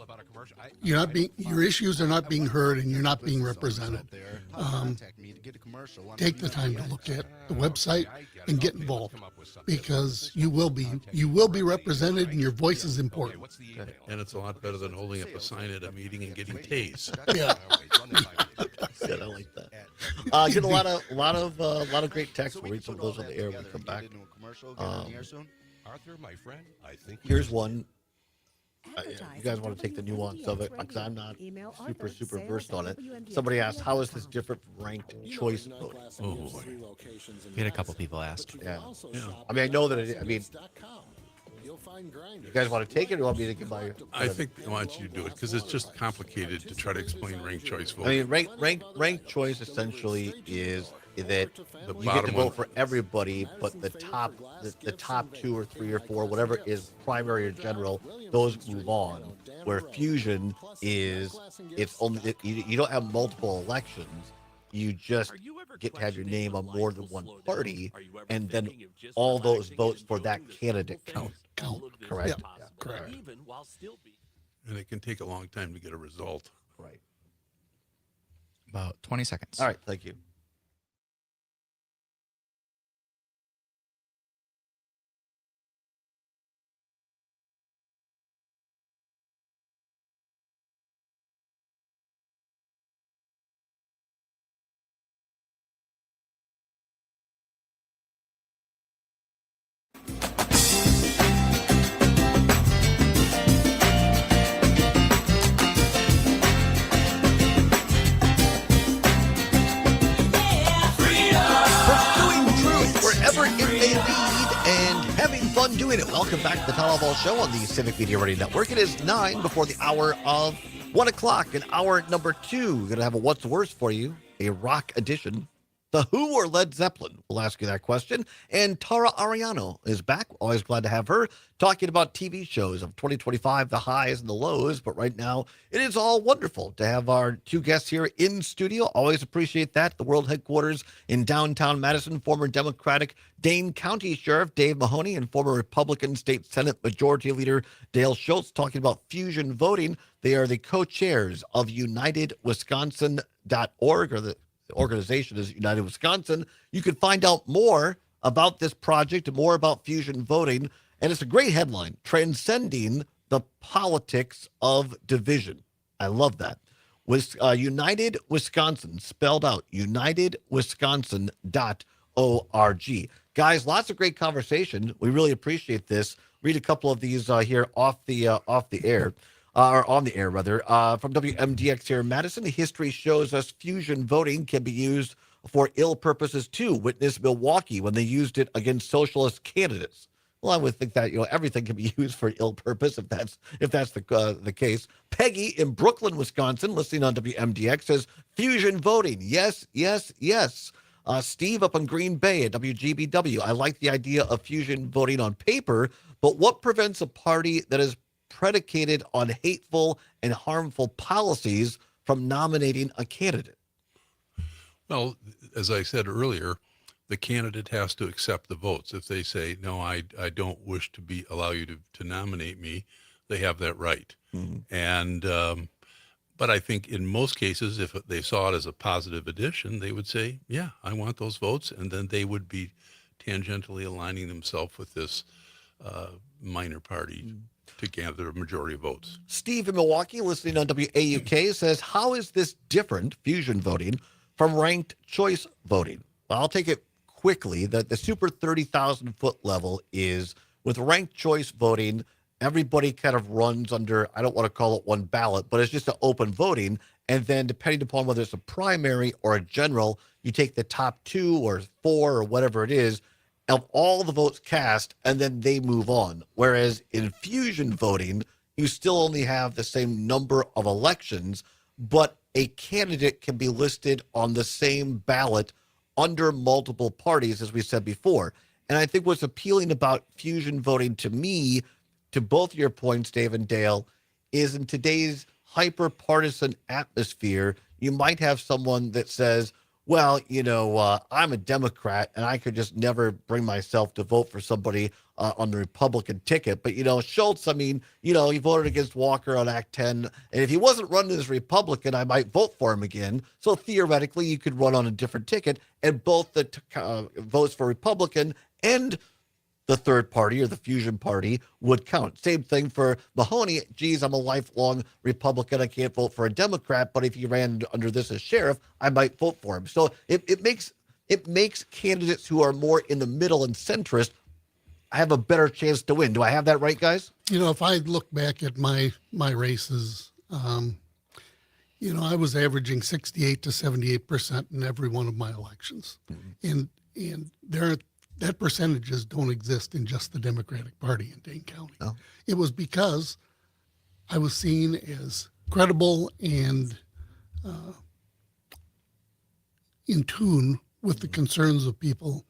about a commercial. Your issues are not being heard, and you're not being represented. Take the time to look at the website and get involved, because you will be represented, and your voice is important. And it's a lot better than holding up a sign at a meeting and getting tased. Yeah. Good, I like that. Get a lot of great texts. We'll read some of those on the air when we come back. Arthur, my friend, I think Here's one. You guys want to take the nuance of it, because I'm not super versed on it. Somebody asked, how is this different from ranked choice voting? Oh, boy. We had a couple people ask. Yeah. I mean, I know that you guys want to take it, or want me to give my... I think I want you to do it because it's just complicated to try to explain ranked choice voting. I mean, ranked choice essentially is that The you get to bottom vote one. for everybody, but the top 2 or 3 or 4, whatever is primary or general, those move on. Where fusion is, it's only you don't have multiple elections. You just get to have your name on more than one party, and then all those votes for that candidate count. Correct. Yeah, correct. Even while still being. And it can take a long time to get a result. Right. About 20 seconds. All right. Thank you. Wherever it may lead and having fun doing it. Welcome back to the Todd Allbaugh Show on the Civic Media Radio Network. It is 9 before the hour of 1 o'clock, and hour number 2. We're going to have a What's Worse for you, a rock edition. The Who or Led Zeppelin? We'll ask you that question. And Tara Ariano is back. Always glad to have her talking about TV shows of 2025, the highs and the lows. But right now, it is all wonderful to have our 2 guests here in studio. Always appreciate that. The world headquarters in downtown Madison, former Democratic Dane County Sheriff Dave Mahoney and former Republican State Senate Majority Leader Dale Schultz talking about fusion voting. They are the co-chairs of UnitedWisconsin.org, or the organization is United Wisconsin. You can find out more about this project and more about fusion voting. And it's a great headline, Transcending the Politics of Division. I love that. With United Wisconsin, spelled out, UnitedWisconsin.org. Guys, lots of great conversation. We really appreciate this. Read a couple of these here off the air. Or on the air, rather. From WMDX here in Madison, history shows us fusion voting can be used for ill purposes too. Witness Milwaukee when they used it against socialist candidates. Well, I would think that everything can be used for ill purpose if that's the case. Peggy in Brooklyn, Wisconsin, listening on WMDX, says fusion voting. Yes, yes, yes. Steve up in Green Bay at WGBW. I like the idea of fusion voting on paper, but what prevents a party that is predicated on hateful and harmful policies from nominating a candidate? Well, as I said earlier, the candidate has to accept the votes. If they say, no, I don't wish to allow you to nominate me, they have that right. Mm-hmm. And, but I think in most cases, if they saw it as a positive addition, they would say, yeah, I want those votes. And then they would be tangentially aligning themselves with this minor party to gather a majority of votes. Steve in Milwaukee, listening on WAUK, says, how is this different, fusion voting, from ranked choice voting? Well, I'll take it quickly. The super 30,000-foot level is, with ranked choice voting, everybody kind of runs under, I don't want to call it one ballot, but it's just an open voting. And then depending upon whether it's a primary or a general, you take the top 2 or 4 or whatever it is, of all the votes cast, and then they move on. Whereas in fusion voting, you still only have the same number of elections, but a candidate can be listed on the same ballot under multiple parties, as we said before. And I think what's appealing about fusion voting to me, to both your points, Dave and Dale, is in today's hyper-partisan atmosphere, you might have someone that says, well, I'm a Democrat and I could just never bring myself to vote for somebody on the Republican ticket. But, Schultz, he voted against Walker on Act 10. And if he wasn't running as Republican, I might vote for him again. So theoretically, you could run on a different ticket, and both the votes for Republican and the third party or the fusion party would count. Same thing for Mahoney. Geez, I'm a lifelong Republican. I can't vote for a Democrat, but if he ran under this as sheriff, I might vote for him. So it makes candidates who are more in the middle and centrist have a better chance to win. Do I have that right, guys? If I look back at my races, I was averaging 68 to 78% in every one of my elections. Mm-hmm. And that percentages don't exist in just the Democratic Party in Dane County. No. It was because I was seen as credible and in tune with the concerns of people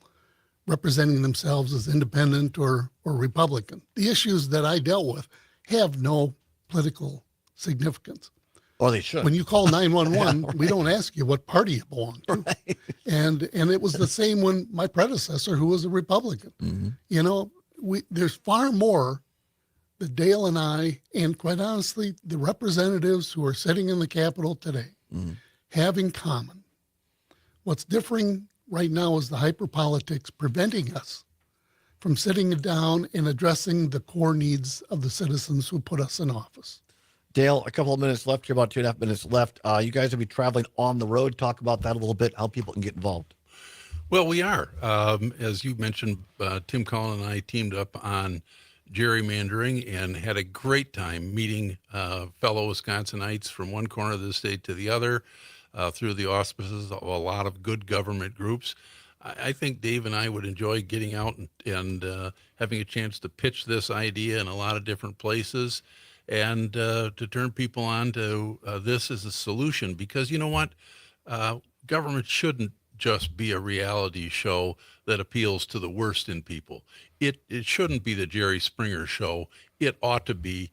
representing themselves as independent or Republican. The issues that I dealt with have no political significance. Or they should. When you call 911, Yeah, right. we don't ask you what party you belong to. Right. And it was the same when my predecessor, who was a Republican. Mm-hmm. You know, there's far more that Dale and I, and quite honestly, the representatives who are sitting in the Capitol today have in common. What's differing right now is the hyperpolitics preventing us from sitting down and addressing the core needs of the citizens who put us in office. Dale, a couple of minutes left here, about 2.5 minutes left. You guys will be traveling on the road. Talk about that a little bit, how people can get involved. Well, we are. As you mentioned, Tim Cullen and I teamed up on gerrymandering and had a great time meeting fellow Wisconsinites from one corner of the state to the other through the auspices of a lot of good government groups. I think Dave and I would enjoy getting out and having a chance to pitch this idea in a lot of different places and to turn people on to this as a solution. Because you know what? Government shouldn't just be a reality show that appeals to the worst in people. It shouldn't be the Jerry Springer show. It ought to be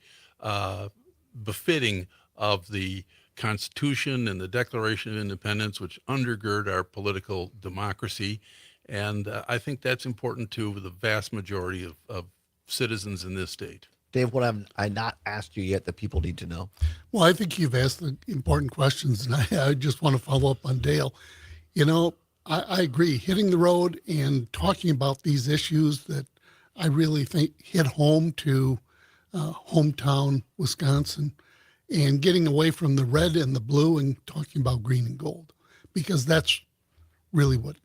befitting of the Constitution and the Declaration of Independence, which undergird our political democracy. And I think that's important to the vast majority of citizens in this state. Dave, what have I not asked you yet that people need to know? Well, I think you've asked the important questions, and I just want to follow up on Dale. You know, I agree. Hitting the road and talking about these issues that I really think hit home to hometown Wisconsin, and getting away from the red and the blue and talking about green and gold, because that's really what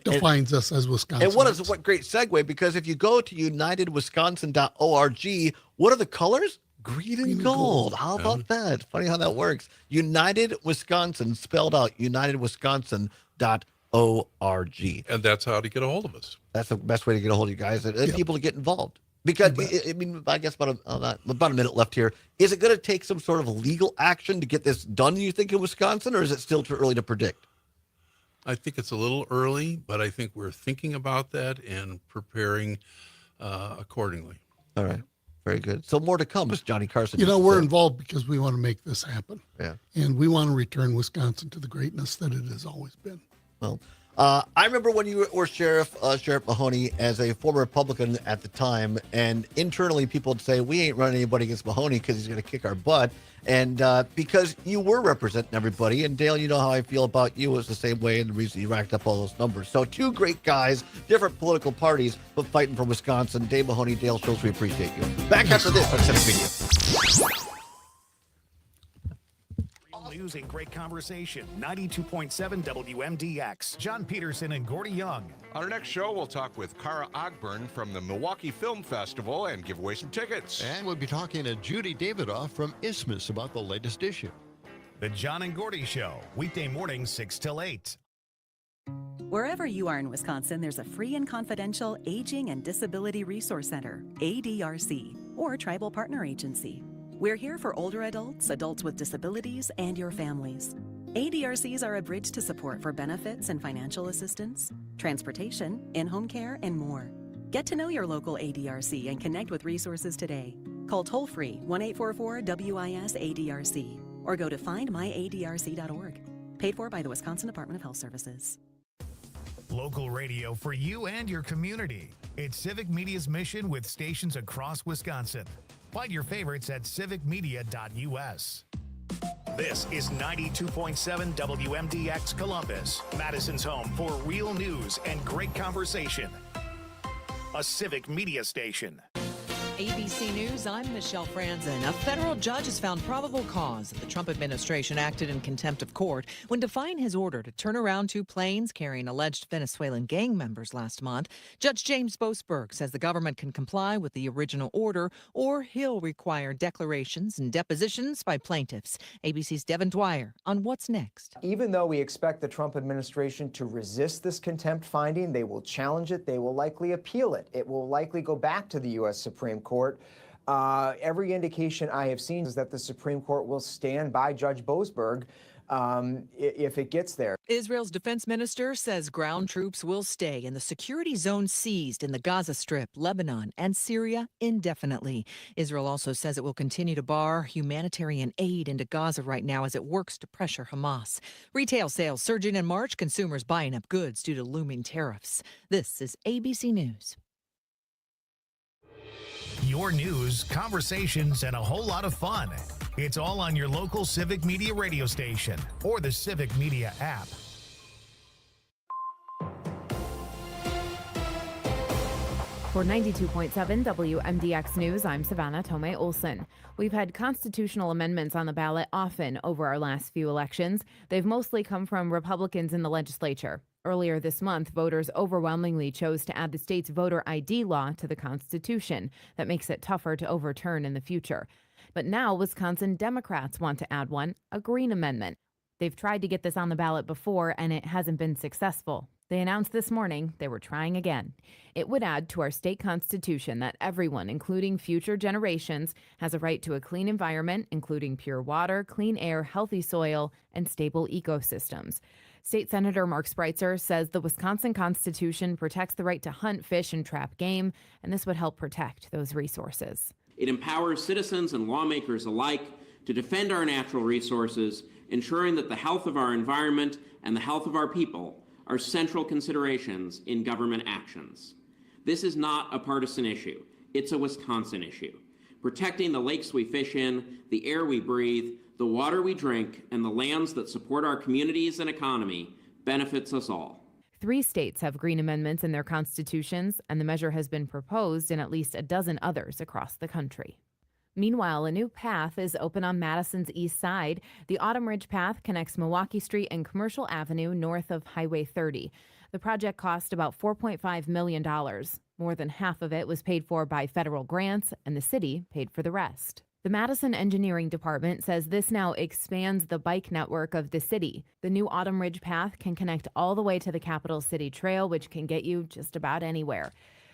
defines us as Wisconsin. And what great segue, because if you go to unitedwisconsin.org, what are the colors? Green and gold. How about that? Funny how that works. United Wisconsin, spelled out, unitedwisconsin.org. And that's how to get a hold of us. That's the best way to get a hold of you guys and people to get involved. Because, I mean, I guess about a minute left here. Is it going to take some sort of legal action to get this done, you think, in Wisconsin, or is it still too early to predict? I think it's a little early, but I think we're thinking about that and preparing accordingly. All right. Very good. So more to come, as Johnny Carson. You know, we're involved because we want to make this happen. Yeah. And we want to return Wisconsin to the greatness that it has always been. Well, I remember when you were Sheriff Mahoney, as a former Republican at the time, and internally people would say, we ain't running anybody against Mahoney because he's going to kick our butt. And because you were representing everybody. And Dale, you know how I feel about you. It was the same way, and the reason you racked up all those numbers. So two great guys, different political parties, but fighting for Wisconsin. Dave Mahoney, Dale Schultz, we appreciate you. Back after this on Civic Media. News and great conversation. 92.7 WMDX. John Peterson and Gordy Young. On our next show, we'll talk with Cara Ogburn from the Milwaukee Film Festival and give away some tickets. And we'll be talking to Judy Davidoff from Isthmus about the latest issue. The John and Gordy Show. Weekday mornings 6 till 8. Wherever you are in Wisconsin, there's a free and confidential Aging and Disability Resource Center, ADRC, or Tribal Partner Agency. We're here for older adults, adults with disabilities, and your families. ADRCs are a bridge to support for benefits and financial assistance, transportation, in-home care, and more. Get to know your local ADRC and connect with resources today. Call toll-free 1-844-WIS-ADRC or go to findmyadrc.org. Paid for by the Wisconsin Department of Health Services. Local radio for you and your community. It's Civic Media's mission with stations across Wisconsin. Find your favorites at civicmedia.us. This is 92.7 WMDX Columbus, Madison's home for real news and great conversation. A Civic Media station. ABC News, I'm Michelle Franzen. A federal judge has found probable cause that the Trump administration acted in contempt of court when defying his order to turn around two planes carrying alleged Venezuelan gang members last month. Judge James Boasberg says the government can comply with the original order, or he'll require declarations and depositions by plaintiffs. ABC's Devin Dwyer on what's next. Even though we expect the Trump administration to resist this contempt finding, they will challenge it. They will likely appeal it. It will likely go back to the U.S. Supreme Court. Every indication I have seen is that the Supreme Court will stand by Judge Boasberg if it gets there. Israel's defense minister says ground troops will stay in the security zone seized in the Gaza Strip, Lebanon, and Syria indefinitely. Israel also says it will continue to bar humanitarian aid into Gaza right now as it works to pressure Hamas. Retail sales surging in March, consumers buying up goods due to looming tariffs. This is ABC News. Your news, conversations, and a whole lot of fun. It's all on your local Civic Media radio station or the Civic Media app. For 92.7 WMDX News, I'm Savannah Tomei Olson. We've had constitutional amendments on the ballot often over our last few elections. They've mostly come from Republicans in the legislature. Earlier this month, voters overwhelmingly chose to add the state's voter ID law to the Constitution. That makes it tougher to overturn in the future. But now Wisconsin Democrats want to add one, a Green Amendment. They've tried to get this on the ballot before, and it hasn't been successful. They announced this morning they were trying again. It would add to our state constitution that everyone, including future generations, has a right to a clean environment, including pure water, clean air, healthy soil, and stable ecosystems. State Senator Mark Spreitzer says the Wisconsin Constitution protects the right to hunt, fish, and trap game, and this would help protect those resources. It empowers citizens and lawmakers alike to defend our natural resources, ensuring that the health of our environment and the health of our people are central considerations in government actions. This is not a partisan issue. It's a Wisconsin issue. Protecting the lakes we fish in, the air we breathe, the water we drink, and the lands that support our communities and economy benefits us all. 3 states have green amendments in their constitutions, and the measure has been proposed in at least a dozen others across the country. Meanwhile, a new path is open on Madison's east side. The Autumn Ridge Path connects Milwaukee Street and Commercial Avenue north of Highway 30. The project cost about $4.5 million. More than half of it was paid for by federal grants, and the city paid for the rest. The Madison Engineering Department says this now expands the bike network of the city. The new Autumn Ridge Path can connect all the way to the Capital City Trail, which can get you just about anywhere.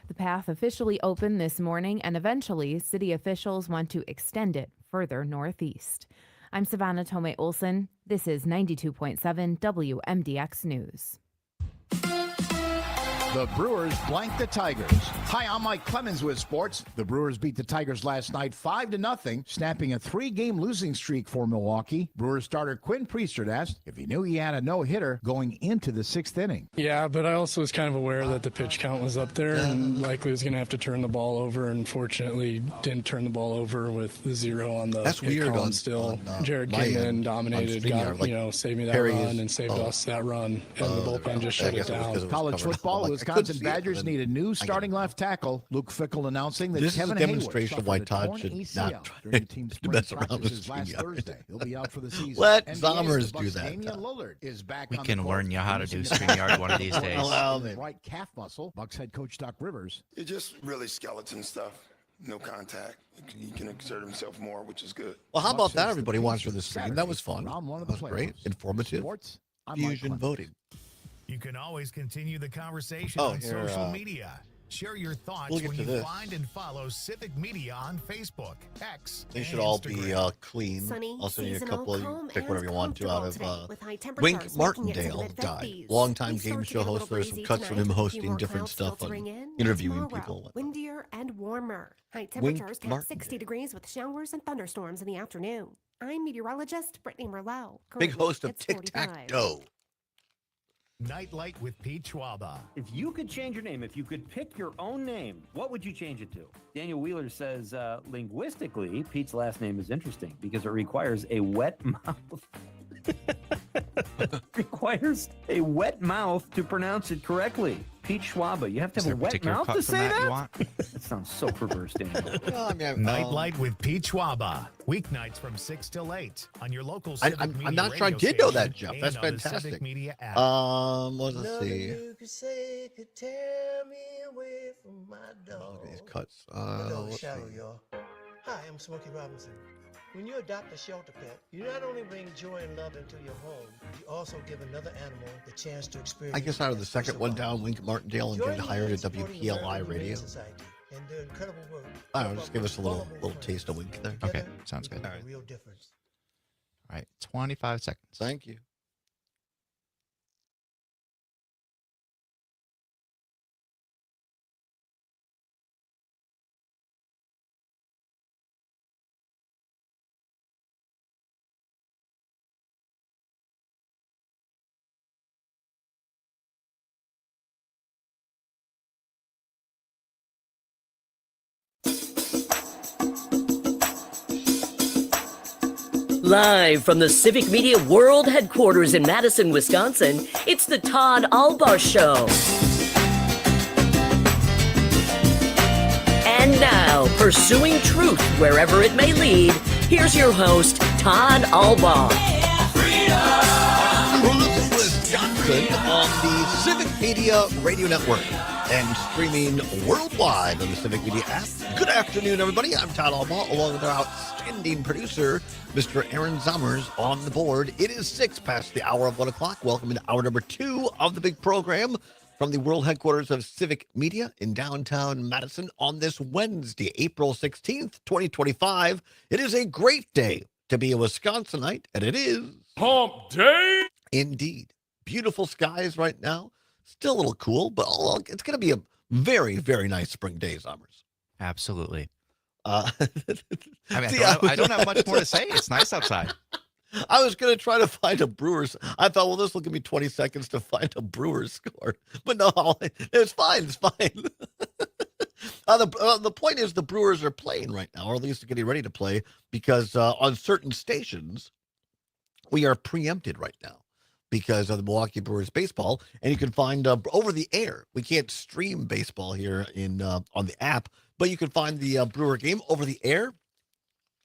The path officially opened this morning, and eventually city officials want to extend it further northeast. I'm Savannah Tomei Olson. This is 92.7 WMDX News. The Brewers blanked the Tigers. Hi, I'm Mike Clemens with sports. The Brewers beat the Tigers last night 5-0, snapping a 3-game losing streak for Milwaukee. Brewers starter Quinn Priestert asked if he knew he had a no-hitter going into the 6th inning. Yeah, but I also was kind of aware that the pitch count was up there and likely was going to have to turn the ball over, and fortunately didn't turn the ball over with the 0 on the That's weird count still. Jared came in, dominated, got, saved me that run and saved us that run, and the bullpen just shut it down. College football, Wisconsin Badgers need a new starting left tackle. Luke Fickell announcing that Kevin is a demonstration of why Todd should not try to mess around with StreamYard. He'll be out for the season. Let Zommers do that. We can learn you how to do StreamYard one of these days. Right calf muscle. Bucks head coach Doc Rivers. It's just really skeleton stuff. No contact. He can exert himself more, which is good. Well, how about that, everybody watching the stream? That was fun. That was great. Informative. Fusion voting. You can always continue the conversation on social media. Share your thoughts when you find and follow Civic Media on Facebook, X, They should all be clean. Also need a couple, you pick whatever you want to out of Wink Martindale died. Longtime game show host. There's some cuts from him hosting different stuff and interviewing people. Windier and warmer. High temperatures cap 60 degrees with showers and thunderstorms in the afternoon. I'm meteorologist Brittany Merlot. Big host of Tic-Tac-Toe. Nightlight with Pete Schwaba. If you could change your name, if you could pick your own name, what would you change it to? Daniel Wheeler says, linguistically, Pete's last name is interesting because it requires a wet mouth. Requires a wet mouth to pronounce it correctly. Pete Schwaba, you have to have a wet mouth to say that? That sounds so perverse, Daniel. Nightlight with Pete Schwaba. Weeknights from 6 till 8 on your local Civic Media I'm not sure I did know that, Jeff. That's fantastic. Let's see. These cuts. Let's see. Hi, I'm Smokey Robinson. When you adopt a shelter pet, you not only bring joy and love into your home, you also give another animal the chance to experience. I guess out of the second one down, Wink Martindale and get hired at WPLI Radio. And their incredible work. I don't know, just give us a little taste of Wink there. Okay, sounds good. Real difference. All right, 25 seconds. Thank you. Live from the Civic Media World Headquarters in Madison, Wisconsin, it's the Todd Allbaugh Show. And now, pursuing truth wherever it may lead, here's your host, Todd Allbaugh. Across Wisconsin on the Civic Media Radio Network and streaming worldwide on the Civic Media app. Good afternoon, everybody. I'm Todd Allbaugh, along with our outstanding producer, Mr. Aaron Zommers, on the board. It is 6 past the hour of 1 o'clock. Welcome to hour number 2 of the big program from the world headquarters of Civic Media in downtown Madison on this Wednesday, April 16th, 2025. It is a great day to be a Wisconsinite, and it is Hump Day. Indeed. Beautiful skies right now. Still a little cool, but it's going to be a very, very nice spring day, Zommers. Absolutely. I I don't have much more to say. It's nice outside. I was going to try to find a Brewers. I thought, well, this will give me 20 seconds to find a Brewers score. But no, it's fine. It's fine. The point is the Brewers are playing right now, or at least getting ready to play, because on certain stations, we are preempted right now because of the Milwaukee Brewers baseball. And you can find over the air. We can't stream baseball here on the app, but you can find the Brewer game over the air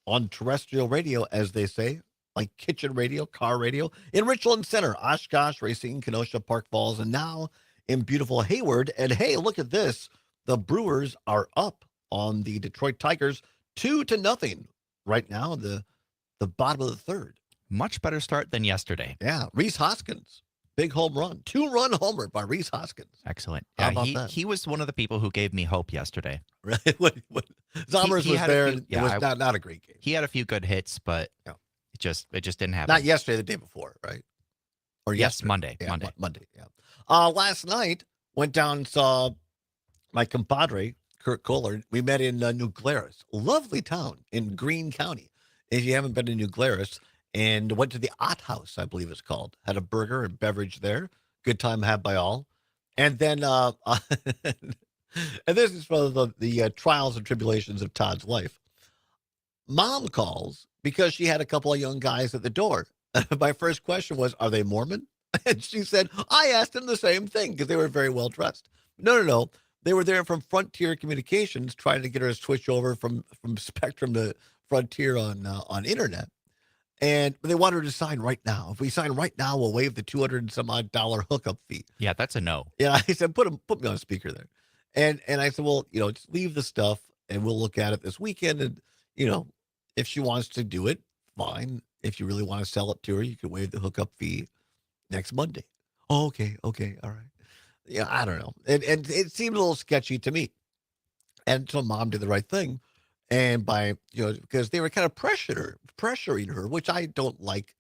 on terrestrial radio, as they say, like kitchen radio, car radio, in Richland Center, Oshkosh, Racine, Kenosha, Park Falls, and now in beautiful Hayward. And hey, look at this. The Brewers are up on the Detroit Tigers 2-0 right now, the bottom of the third. Much better start than yesterday. Yeah, Rhys Hoskins, big home run. 2-run homer by Rhys Hoskins. Excellent. How Yeah, about that? he was one of the people who gave me hope yesterday. Right? Zommers was had there. a few- And it was not a great game. He had a few good hits, but Yeah. it just didn't happen. Not yesterday, the day before, right? Or Yes, yesterday. Monday. Yeah, Monday. Monday, yeah. Last night, went down and saw my compadre, Kurt Kohler. We met in New Glarus, lovely town in Greene County. If you haven't been to New Glarus, and went to the Ott House, I believe it's called. Had a burger and beverage there. Good time had by all. And then, and this is for the trials and tribulations of Todd's life. Mom calls because she had a couple of young guys at the door. My first question was, are they Mormon? And she said, I asked them the same thing because they were very well dressed. No. They were there from Frontier Communications trying to get her to switch over from Spectrum to Frontier on internet. And they wanted her to sign right now. If we sign right now, we'll waive the $200 and some odd hookup fee. Yeah, that's a no. Yeah, I said, put me on speaker there. And I said, well, just leave the stuff and we'll look at it this weekend. And, if she wants to do it, fine. If you really want to sell it to her, you can waive the hookup fee next Monday. Oh, okay, all right. Yeah, I don't know. And it seemed a little sketchy to me. And so Mom did the right thing. And by, because they were kind of pressuring her, which I don't like.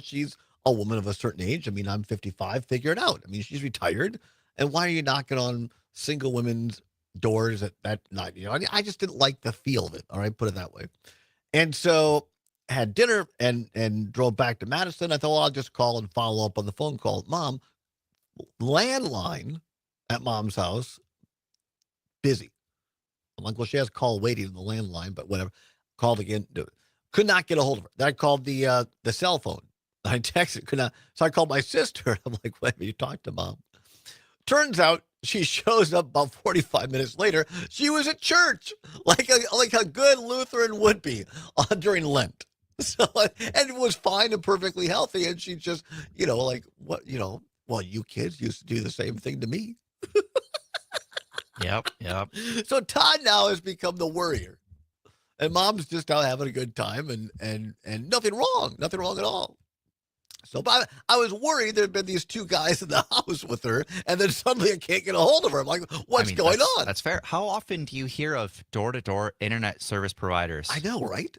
She's a woman of a certain age. I mean, I'm 55, figure it out. I mean, she's retired. And why are you knocking on single women's doors at that night? I just didn't like the feel of it. All right, put it that way. And so had dinner and drove back to Madison. I thought, well, I'll just call and follow up on the phone call. Mom, landline at Mom's house, busy. I'm like, well, she has a call waiting on the landline, but whatever. Called again, could not get a hold of her. Then I called the cell phone. I texted, could not. So I called my sister. I'm like, wait, you talked to Mom. Turns out she shows up about 45 minutes later. She was at church, like a good Lutheran would be during Lent. So, and it was fine and perfectly healthy. And she just, like, what, well, you kids used to do the same thing to me. Yep. So Todd now has become the worrier, and Mom's just out having a good time, and nothing wrong at all. So, but I was worried there'd been these two guys in the house with her, and then suddenly I can't get a hold of her. I'm like, what's going on? That's fair. How often do you hear of door-to-door internet service providers? I know, right?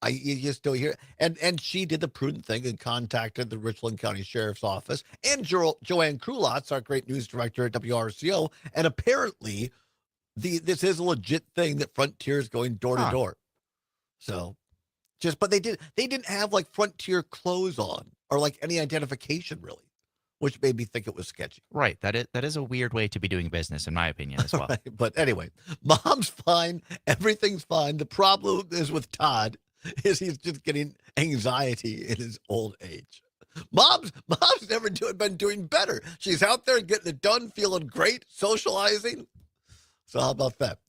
You just don't hear. And she did the prudent thing and contacted the Richland County Sheriff's Office and Joanne Krulotz, our great news director at WRCO. And apparently, this is a legit thing that Frontier is going door to door. So, but they didn't have like Frontier clothes on or like any identification really, which made me think it was sketchy. Right. That is a weird way to be doing business, in my opinion, as well. Right. But anyway, Mom's fine. Everything's fine. The problem is with Todd is he's just getting anxiety in his old age. Mom's never been doing better. She's out there getting it done, feeling great, socializing. So how about that?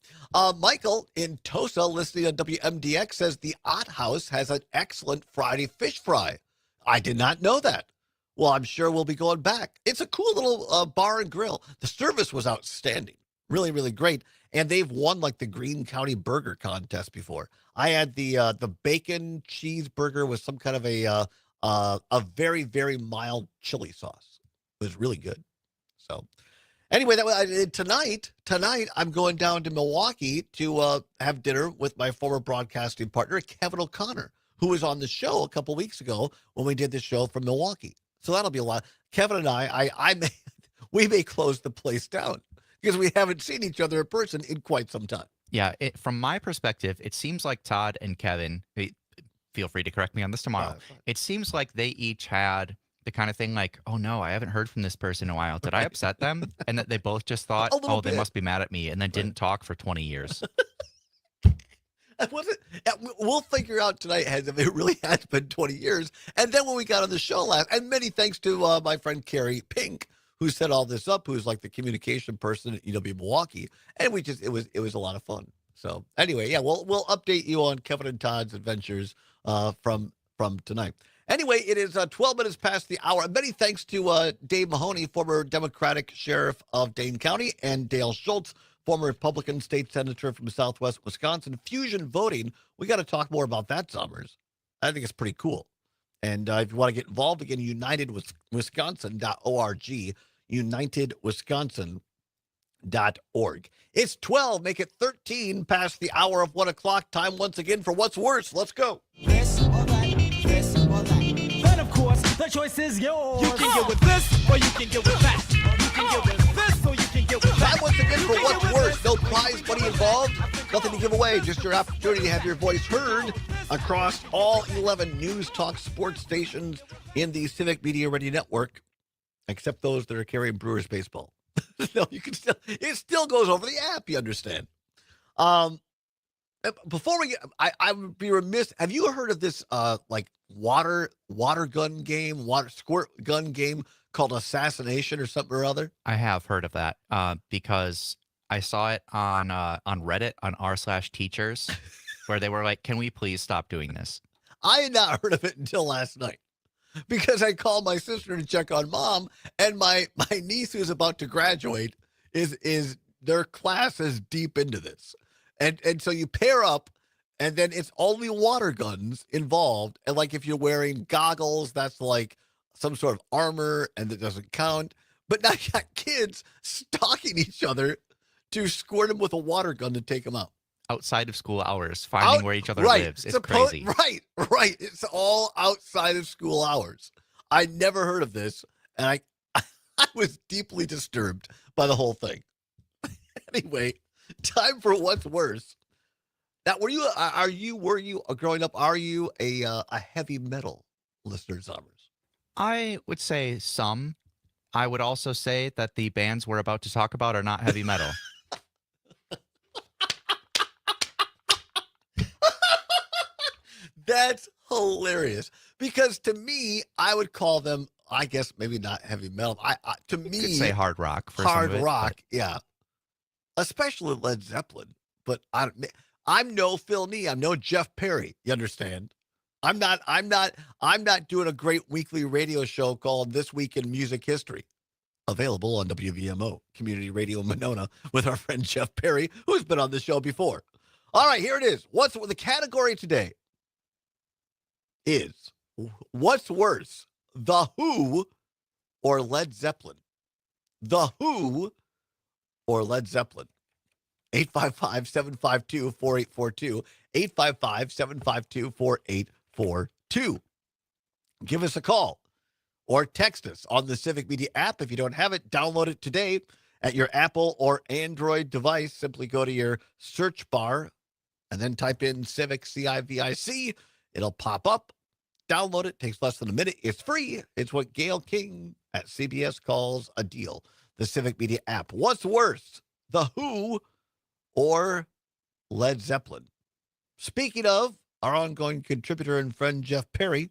Michael in Tosa, listening on WMDX, says the Ott House has an excellent Friday fish fry. I did not know that. Well, I'm sure we'll be going back. It's a cool little bar and grill. The service was outstanding. Really, really great. And they've won like the Greene County Burger Contest before. I had the bacon cheeseburger with some kind of a very, very mild chili sauce. It was really good. So anyway, tonight I'm going down to Milwaukee to have dinner with my former broadcasting partner, Kevin O'Connor, who was on the show a couple weeks ago when we did the show from Milwaukee. So that'll be a lot. Kevin and we may close the place down because we haven't seen each other in person in quite some time. Yeah, from my perspective, it seems like Todd and Kevin, feel free to correct me on this tomorrow. It seems like they each had the kind of thing like, oh no, I haven't heard from this person in a while. Did I upset them? And that they both just thought, oh, they must be mad at me, and then didn't talk for 20 years. We'll figure out tonight if it really has been 20 years. And then when we got on the show last, and many thanks to my friend Carrie Pink, who set all this up, who's like the communication person at UW Milwaukee. And it was a lot of fun. So anyway, yeah, we'll update you on Kevin and Todd's adventures from tonight. Anyway, it is 12 minutes past the hour. Many thanks to Dave Mahoney, former Democratic Sheriff of Dane County, and Dale Schultz, former Republican state senator from Southwest Wisconsin. Fusion voting, we got to talk more about that, Summers. I think it's pretty cool. And if you want to get involved, again, unitedwisconsin.org, unitedwisconsin.org. It's 12, make it 13 past the hour of 1 o'clock. Time once again for What's Worse. Let's go. This or that, this or that. Then, of course, the choice is yours. You can get with this or you can get with that. You can get with this or you can get with that. Time once again for What's Worse. No prize money involved. Nothing to give away. Just your opportunity to have your voice heard across all 11 news talk sports stations in the Civic Media Radio Network, except those that are carrying Brewers baseball. No, it still goes over the app, you understand. Before we get, I would be remiss. Have you heard of this like water gun game, squirt gun game called Assassination or something or other? I have heard of that because I saw it on Reddit on r/teachers where they were like, can we please stop doing this? I had not heard of it until last night because I called my sister to check on Mom, and my niece who's about to graduate is their class is deep into this. And so you pair up, and then it's only water guns involved. And like if you're wearing goggles, that's like some sort of armor, and that doesn't count. But now you got kids stalking each other to squirt them with a water gun to take them out. Outside of school hours, finding where each other lives. It's crazy. Right. It's all outside of school hours. I never heard of this, and I was deeply disturbed by the whole thing. Anyway, time for What's Worse. Now, were you growing up? Are you a heavy metal listener, Summers? I would say some. I would also say that the bands we're about to talk about are not heavy metal. That's hilarious because to me, I would call them, I guess, maybe not heavy metal. To me, you could say hard rock. For hard some of it, rock, yeah. Especially Led Zeppelin. But I'm no Phil Nee. I'm no Jeff Perry. You understand? I'm not doing a great weekly radio show called This Week in Music History. Available on WVMO, Community Radio Monona, with our friend Jeff Perry, who's been on the show before. All right, here it is. What's the category today? Is What's Worse, The Who or Led Zeppelin? The Who or Led Zeppelin? 855-752-4842. 855-752-4842. Give us a call or text us on the Civic Media app. If you don't have it, download it today at your Apple or Android device. Simply go to your search bar and then type in Civic, CIVIC. It'll pop up. Download it. Takes less than a minute. It's free. It's what Gail King at CBS calls a deal. The Civic Media app. What's worse, The Who or Led Zeppelin? Speaking of, our ongoing contributor and friend Jeff Perry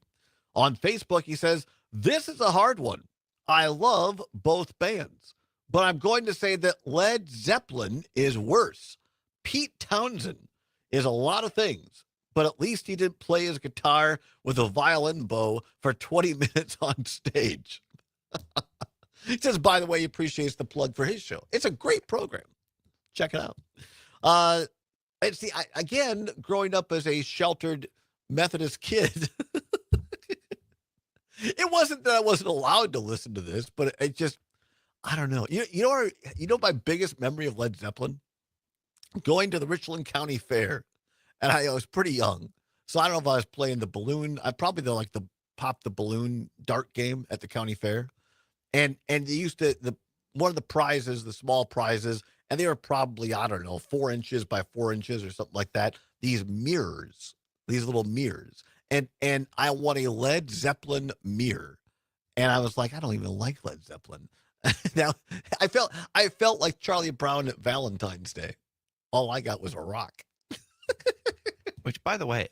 on Facebook, he says, this is a hard one. I love both bands, but I'm going to say that Led Zeppelin is worse. Pete Townsend is a lot of things, but at least he didn't play his guitar with a violin bow for 20 minutes on stage. He says, by the way, he appreciates the plug for his show. It's a great program. Check it out. And see, again, growing up as a sheltered Methodist kid, it wasn't that I wasn't allowed to listen to this, but it just, I don't know. You know my biggest memory of Led Zeppelin? Going to the Richland County Fair, and I was pretty young, so I don't know if I was playing the balloon. I probably the pop the balloon dart game at the county fair, and they used to one of the prizes, the small prizes, and they were probably, I don't know, 4 inches by 4 inches or something like that. These mirrors, these little mirrors, and I won a Led Zeppelin mirror, and I was like, I don't even like Led Zeppelin. Now I felt like Charlie Brown at Valentine's Day. All I got was a rock. Which, by the way,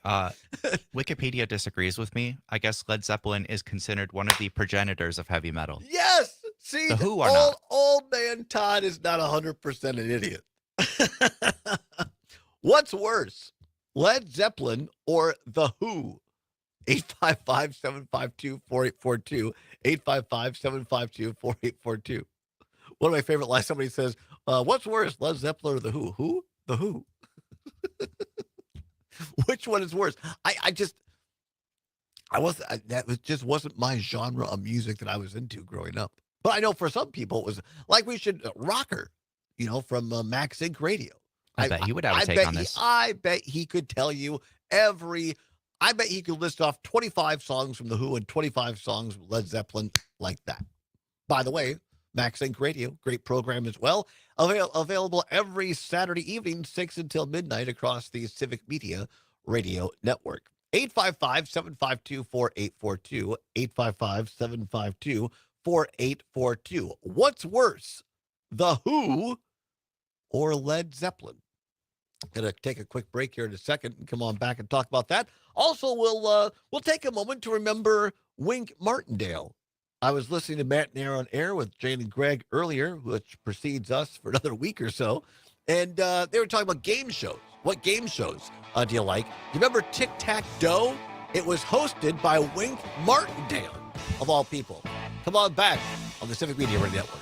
Wikipedia disagrees with me. I guess Led Zeppelin is considered one of the progenitors of heavy metal. Yes! See, The Who are not. Old man Todd is not 100% an idiot. What's worse, Led Zeppelin or The Who? 855-752-4842. 855-752-4842. One of my favorite lines, somebody says, what's worse, Led Zeppelin or The Who? Who? The Who. Which one is worse? That just wasn't my genre of music that I was into growing up. But I know for some people it was like we should rocker, from Max Inc. Radio. I bet he would have a take on this. I bet he could tell you I bet he could list off 25 songs from The Who and 25 songs from Led Zeppelin like that. By the way, Max Inc. Radio, great program as well. Available every Saturday evening, 6 until midnight across the Civic Media Radio Network. 855-752-4842. 855-752-4842. What's worse, The Who or Led Zeppelin? Gonna take a quick break here in a second and come on back and talk about that. Also, we'll take a moment to remember Wink Martindale. I was listening to Matt and Air on Air with Jane and Greg earlier, which precedes us for another week or so, and they were talking about game shows. What game shows do you like? Do you remember Tic Tac Dough? It was hosted by Wink Martindale, of all people. Come on back on the Civic Media Radio Network.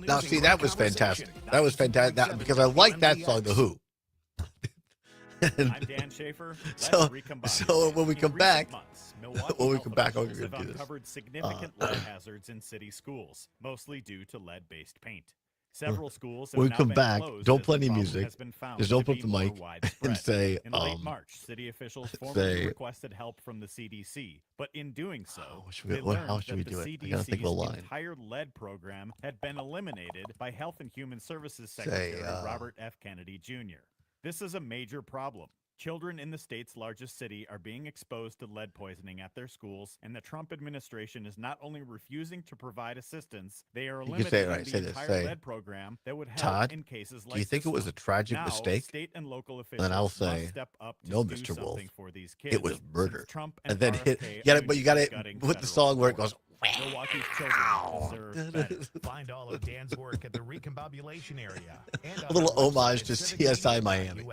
Now, see, that was fantastic. That was fantastic because I like that song, The Who. I'm Dan Schaefer. So when we come back, I'm going to do this. Uncovered significant lead hazards in city schools, mostly due to lead-based paint. Several schools have when we now come been back, closed don't as play the any problem music. has been found Just to open be up the mic more and widespread. say, In late March, city officials formally requested help from the CDC, but in doing so, they learned how should we that do the it? I gotta think of a CDC's line. entire lead program had been eliminated by Health and Human Services Secretary Robert F. Kennedy Jr. This is a major problem. Children in the state's largest city are being exposed to lead poisoning at their schools, and the Trump administration is not only refusing to provide assistance, they are eliminating the entire lead program that would help Todd, in cases like do you think this it was one. a tragic Now, mistake? State and local And officials then I'll must say, step up to no, do Mr. Wolf, something for these kids, it was murder. since Trump And then you got to put the song where it goes, Milwaukee's children deserve better. Find all of Dan's work at the Recombobulation Area. And a little homage to CSI Miami.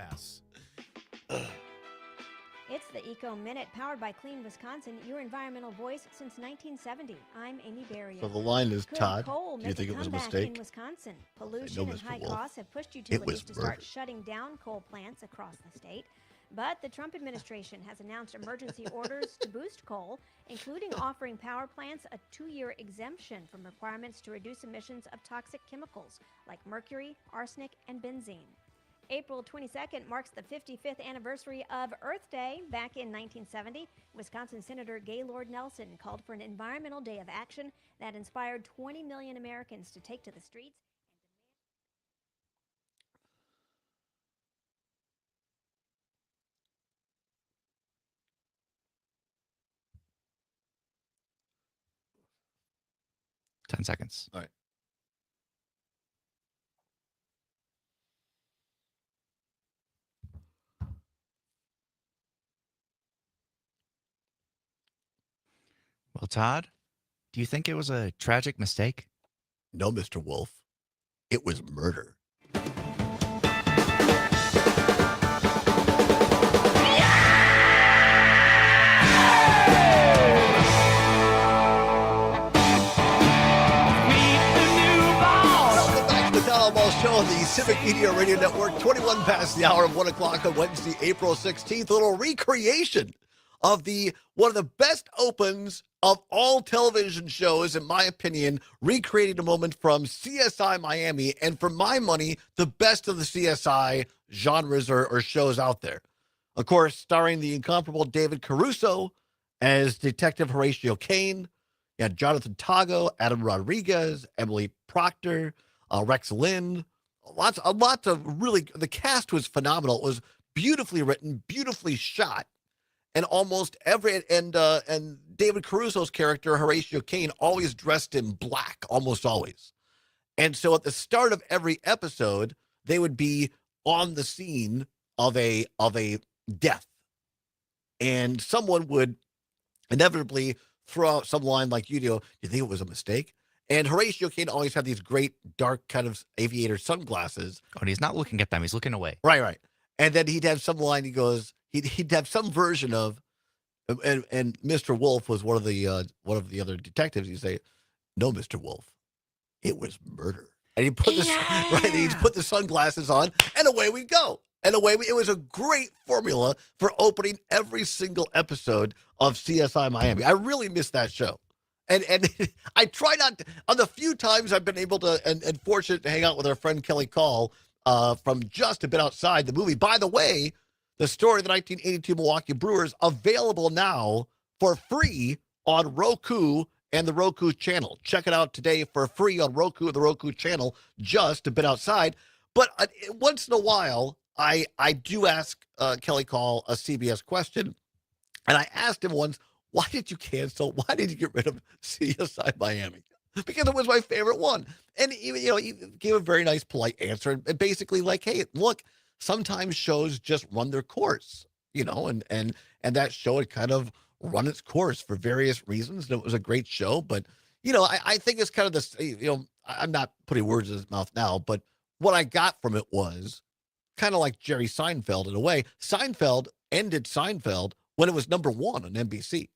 It's the Eco Minute, powered by Clean Wisconsin, your environmental voice since 1970. I'm Amy Barrier. So the line is, Could Todd, coal do you make think it was a comeback mistake? In Wisconsin, pollution and Mr. high Wolf. costs have pushed It utilities was to start murder. shutting down coal plants across the state. But the Trump administration has announced emergency orders to boost coal, including offering power plants a 2-year exemption from requirements to reduce emissions of toxic chemicals like mercury, arsenic, and benzene. April 22nd marks the 55th anniversary of Earth Day. Back in 1970, Wisconsin Senator Gaylord Nelson called for an environmental day of action that inspired 20 million Americans to take to the streets. 10 seconds. All right. Well, Todd, do you think it was a tragic mistake? No, Mr. Wolf. It was murder. Welcome back to the Todd Allbaugh Show on the Civic Media Radio Network. 21 past the hour of 1 o'clock on Wednesday, April 16th. A little recreation of one of the best opens of all television shows, in my opinion, recreating a moment from CSI Miami, and for my money, the best of the CSI genres or shows out there. Of course, starring the incomparable David Caruso as Detective Horatio Caine. You had Jonathan Tago, Adam Rodriguez, Emily Proctor, Rex Lynn. Lots of really, the cast was phenomenal. It was beautifully written, beautifully shot. And almost every, and David Caruso's character, Horatio Caine, always dressed in black, almost always. And so at the start of every episode, they would be on the scene of a death. And someone would inevitably throw out some line like, you think it was a mistake? And Horatio Caine always had these great dark kind of aviator sunglasses. Oh, and he's not looking at them. He's looking away. Right. And then he'd have some line, he goes, he'd have some version of, and Mr. Wolf was one of the other detectives. He'd say, "No, Mr. Wolf, it was murder." And he put he'd put the sunglasses on, and away we go. And it was a great formula for opening every single episode of CSI Miami. I really miss that show. And I try not to, on the few times I've been able to, and fortunate to hang out with our friend Kelly Call from just a bit outside the movie. By the way, the story of the 1982 Milwaukee Brewers available now for free on Roku and the Roku channel. Check it out today for free on Roku, the Roku channel, just a bit outside. But once in a while, I do ask Kelly Call a CBS question. And I asked him once, why did you cancel? Why did you get rid of CSI Miami? Because it was my favorite one. And he gave a very nice, polite answer. And basically like, hey, look, sometimes shows just run their course, and that show had kind of run its course for various reasons. And it was a great show. But, I think it's kind of this, I'm not putting words in his mouth now, but what I got from it was kind of like Jerry Seinfeld in a way. Seinfeld ended Seinfeld when it was number 1 on NBC.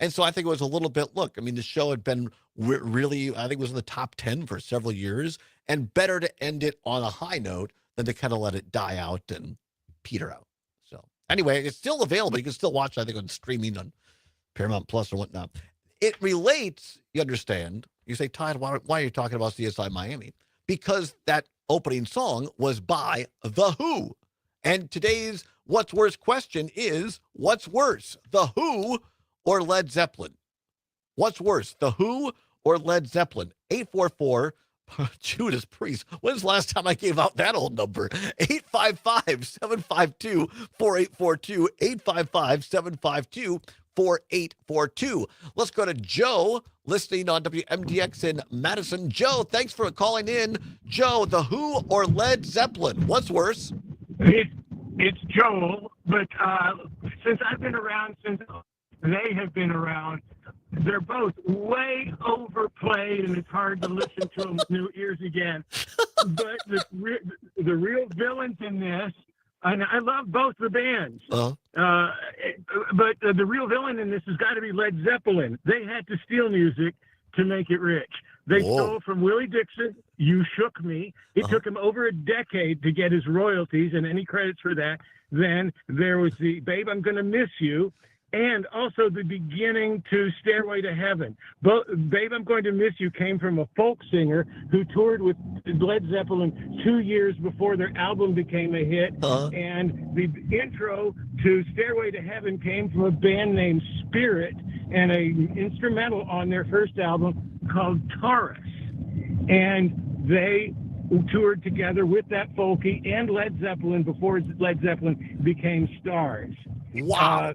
And so I think it was a little bit, the show had been really, I think it was in the top 10 for several years, and better to end it on a high note than to kind of let it die out and peter out. So anyway, it's still available. You can still watch, I think, on streaming on Paramount Plus or whatnot. It relates, you understand. You say, Todd, why are you talking about CSI Miami? Because that opening song was by The Who. And today's What's Worse question is, what's worse, The Who or Led Zeppelin? What's worse, The Who or Led Zeppelin? 844 Judas Priest. When's the last time I gave out that old number? 855-752-4842. 855-752-4842. Let's go to Joe, listening on WMDX in Madison. Joe, thanks for calling in. Joe, The Who or Led Zeppelin? What's worse? It's Joel, but since I've been around, since they have been around, they're both way overplayed, and it's hard to listen to them with new ears again. But the real villains in this, and I love both the bands, but the real villain in this has got to be Led Zeppelin. They had to steal music to make it rich. They Whoa. stole from Willie Dixon, You Shook Me. It took him over a decade to get his royalties and any credits for that. Then there was the Babe, I'm Gonna Miss You, and also the beginning to Stairway to Heaven. Babe, I'm Going to Miss You came from a folk singer who toured with Led Zeppelin 2 years before their album became a hit. And the intro to Stairway to Heaven came from a band named Spirit and an instrumental on their first album called Taurus. And they toured together with that folkie and Led Zeppelin before Led Zeppelin became stars. Wow.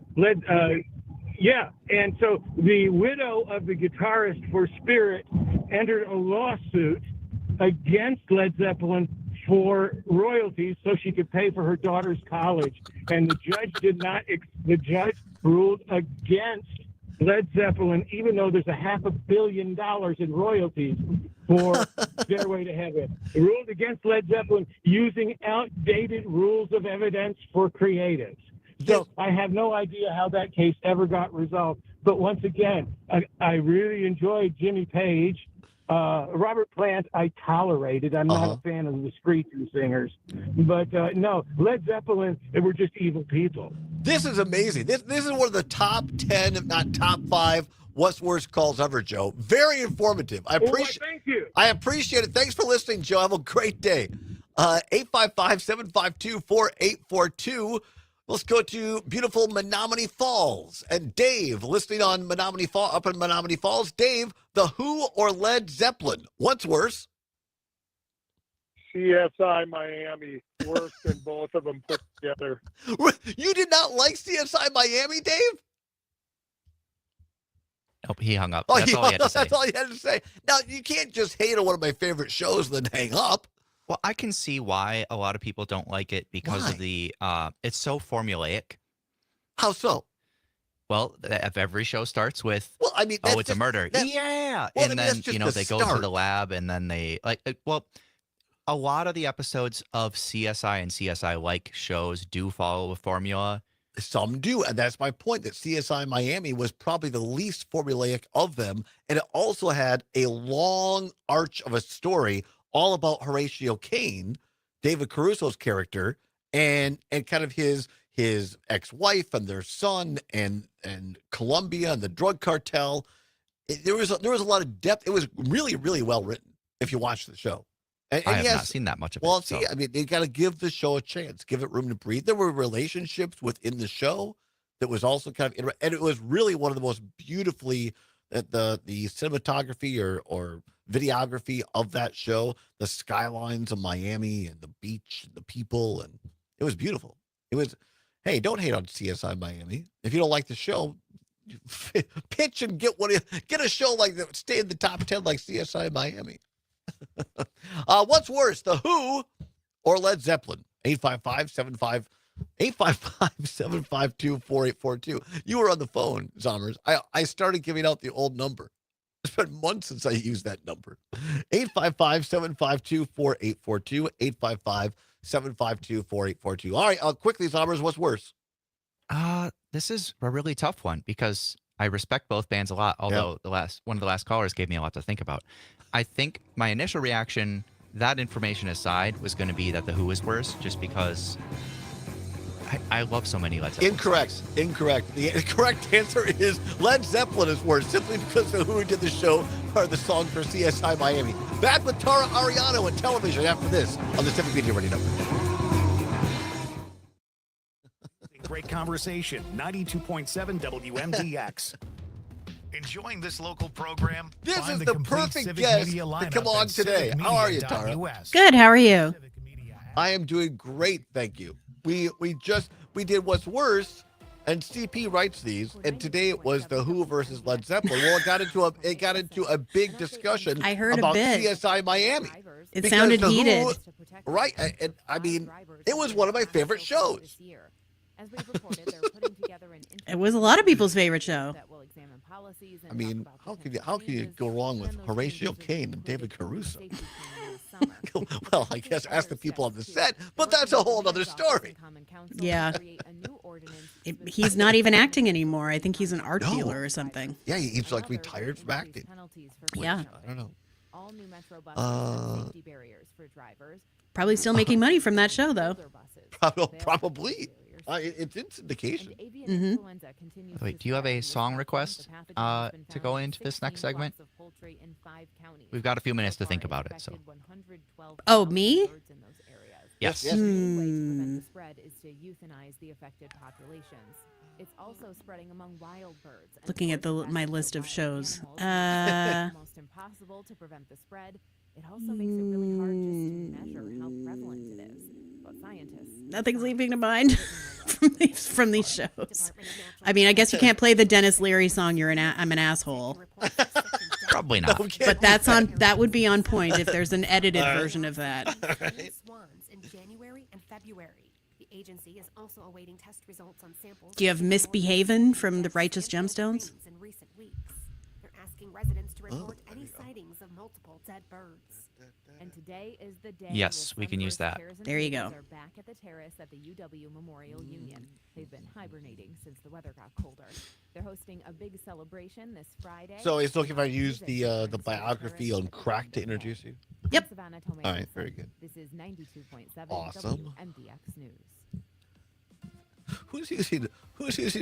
Yeah. And so the widow of the guitarist for Spirit entered a lawsuit against Led Zeppelin for royalties so she could pay for her daughter's college. And the judge ruled against Led Zeppelin, even though there's $500 million in royalties for Stairway to Heaven. It ruled against Led Zeppelin using outdated rules of evidence for creatives. So I have no idea how that case ever got resolved. But once again, I really enjoyed Jimmy Page. Robert Plant, I tolerated. I'm not a fan of the screeching singers. But no, Led Zeppelin, they were just evil people. This is amazing. This is one of the top 10, if not top 5, What's Worse calls ever, Joe. Very informative. Thank you. I appreciate it. Thanks for listening, Joe. Have a great day. 855-752-4842. Let's go to beautiful Menominee Falls. And Dave, listening on Menominee Falls, up in Menominee Falls. Dave, The Who or Led Zeppelin? What's worse? CSI Miami. Worse than both of them put together. You did not like CSI Miami, Dave? Nope, he hung up. Oh, That's all he had to say. That's all he had to say. Now, you can't just hate on one of my favorite shows and then hang up. Well, I can see why a lot of people don't like it because of the it's so formulaic. How so? Well, if every show starts with, well, I mean, it's a murder, well, and then they go to the lab, and then they a lot of the episodes of CSI and CSI-like shows do follow a formula. Some do, and that's my point, that CSI Miami was probably the least formulaic of them, and it also had a long arch of a story all about Horatio Caine, David Caruso's character, and kind of his ex-wife and their son, and Colombia and the drug cartel. There was a lot of depth. It was really, really well written if you watch the show. And I have not seen that much of it. Well, see, I mean, you got to give the show a chance, give it room to breathe. There were relationships within the show that was also kind of, and it was really one of the most beautifully the cinematography or videography of that show, the skylines of Miami and the beach and the people, and it was beautiful. It was, hey, don't hate on CSI Miami. If you don't like the show, pitch and get a show like that, stay in the top 10 like CSI Miami. What's worse, The Who or Led Zeppelin? 855-752-4842. You were on the phone, Zommers. I started giving out the old number. It's been months since I used that number. 855-752-4842. 855-752-4842. All right, quickly, Zommers, what's worse? This is a really tough one because I respect both bands a lot, although one of the last callers gave me a lot to think about. I think my initial reaction, that information aside, was going to be that The Who is worse, just because I love so many Led Zeppelin. Incorrect. The correct answer is Led Zeppelin is worse, simply because The Who did the show or the song for CSI Miami. Back with Tara Ariano and television after this on the Civic Media Radio Network. Great conversation. 92.7 WMDX. Enjoying this local program? This Find is the perfect Civic guest Media to lineup come on at today. How are you, Tara? Good. How are you? I am doing great, thank you. We did What's Worse, and CP writes these, and today it was The Who versus Led Zeppelin. Well, it got into a big discussion. I heard about a bit. CSI Miami. It sounded The Who, heated. right? And I mean, it was one of my favorite shows. It was a lot of people's favorite show. I mean, how can you go wrong with Horatio Caine and David Caruso? Well, I guess ask the people on the set, but that's a whole other story. Yeah. He's not even acting anymore. I think he's an art dealer or something. Yeah, he's like retired from acting. Yeah. I don't know. All new Metro buses have safety barriers for drivers. Probably still making money from that show, though. Probably. It's in syndication. Wait, do you have a song request to go into this next segment? We've got a few minutes to think about it. So. Oh, me? Yes. The prevent the spread is to euthanize the affected populations. It's also spreading among wild birds. Looking at my list of shows. Almost impossible to prevent the spread. It also makes it really hard just to measure how prevalent it is. But scientists. Nothing's leaving to mind from these shows. I mean, I guess you can't play the Dennis Leary song. I'm an asshole. Probably not. But that would be on point if there's an edited version of that. Swans in January and February. The agency is also awaiting test results on samples. Do you have Misbehavin' from the Righteous Gemstones? In recent weeks, they're asking residents to report any sightings of multiple dead birds. And today is the day. Yes, we can use that. There you go. Are back at the terrace at the UW Memorial Union. They've been hibernating since the weather got colder. They're hosting a big celebration this Friday. So it's okay if I use the biography on crack to introduce you? Yep. All right, very good. This is 92.7 Awesome. WMDX News. Who's using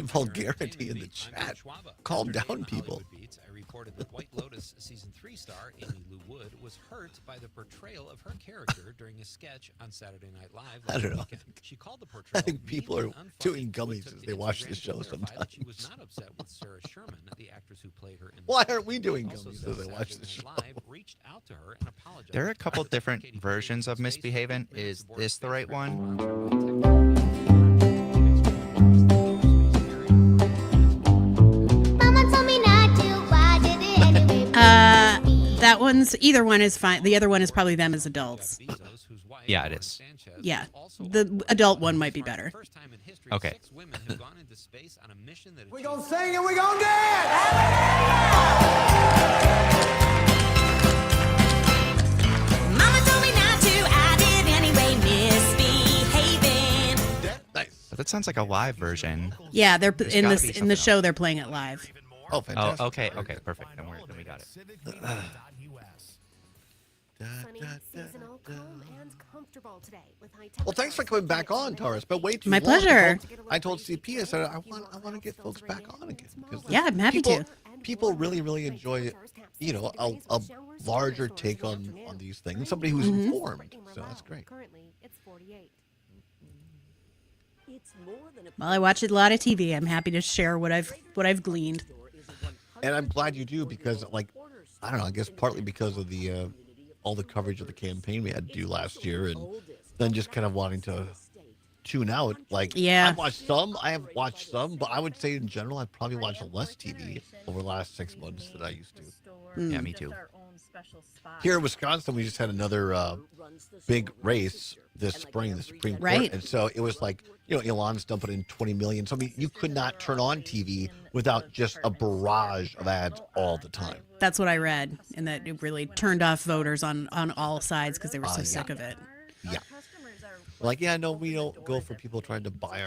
vulgarity in the chat? Calm down, people. I reported that White Lotus season 3 star Amy Lou Wood was hurt by the portrayal of her character during a sketch on Saturday Night Live. I don't know. She called the I portrayal. think people are doing gummies as they watch the show sometimes. She was not upset with Sarah Sherman, the actress who played her in Why aren't we doing gummies as they watch the show? Live reached out to her and apologized. There are a couple different versions of Misbehavin'. Is this the right one? That one's either one is fine. The other one is probably them as adults. Yeah, it is. Yeah, the adult one might be better. Okay. We gonna sing and we gonna dance. Mama told me not to, I did anyway, misbehaving. Nice. That sounds like a live version. Yeah, they're There's in gotta the be in the something show. They're playing it live. Oh, fantastic. Oh, okay, perfect. Then we got it. Sunny, seasonal, calm, and comfortable today with high Well, thanks for coming back on, Taurus. But wait too My long. pleasure. I told CP, I said I want to get folks back on again. Yeah, I'm happy to. People really enjoy, a larger take on these things. Somebody who's informed. So that's great. Currently, it's 48. Well, I watch a lot of TV. I'm happy to share what I've gleaned. And I'm glad you do because, I don't know, I guess partly because of the all the coverage of the campaign we had to do last year, and then just kind of wanting to tune out. Yeah. I have watched some, but I would say in general, I've probably watched less TV over the last 6 months than I used to. Yeah, me too. Here in Wisconsin, we just had another big race this spring, the Supreme Court. Right. And so it was Elon's dumping in 20 million. So, I mean, you could not turn on TV without just a barrage of ads all the time. That's what I read, and that it really turned off voters on all sides because they were so sick of it. Yeah. We don't go for people trying to buy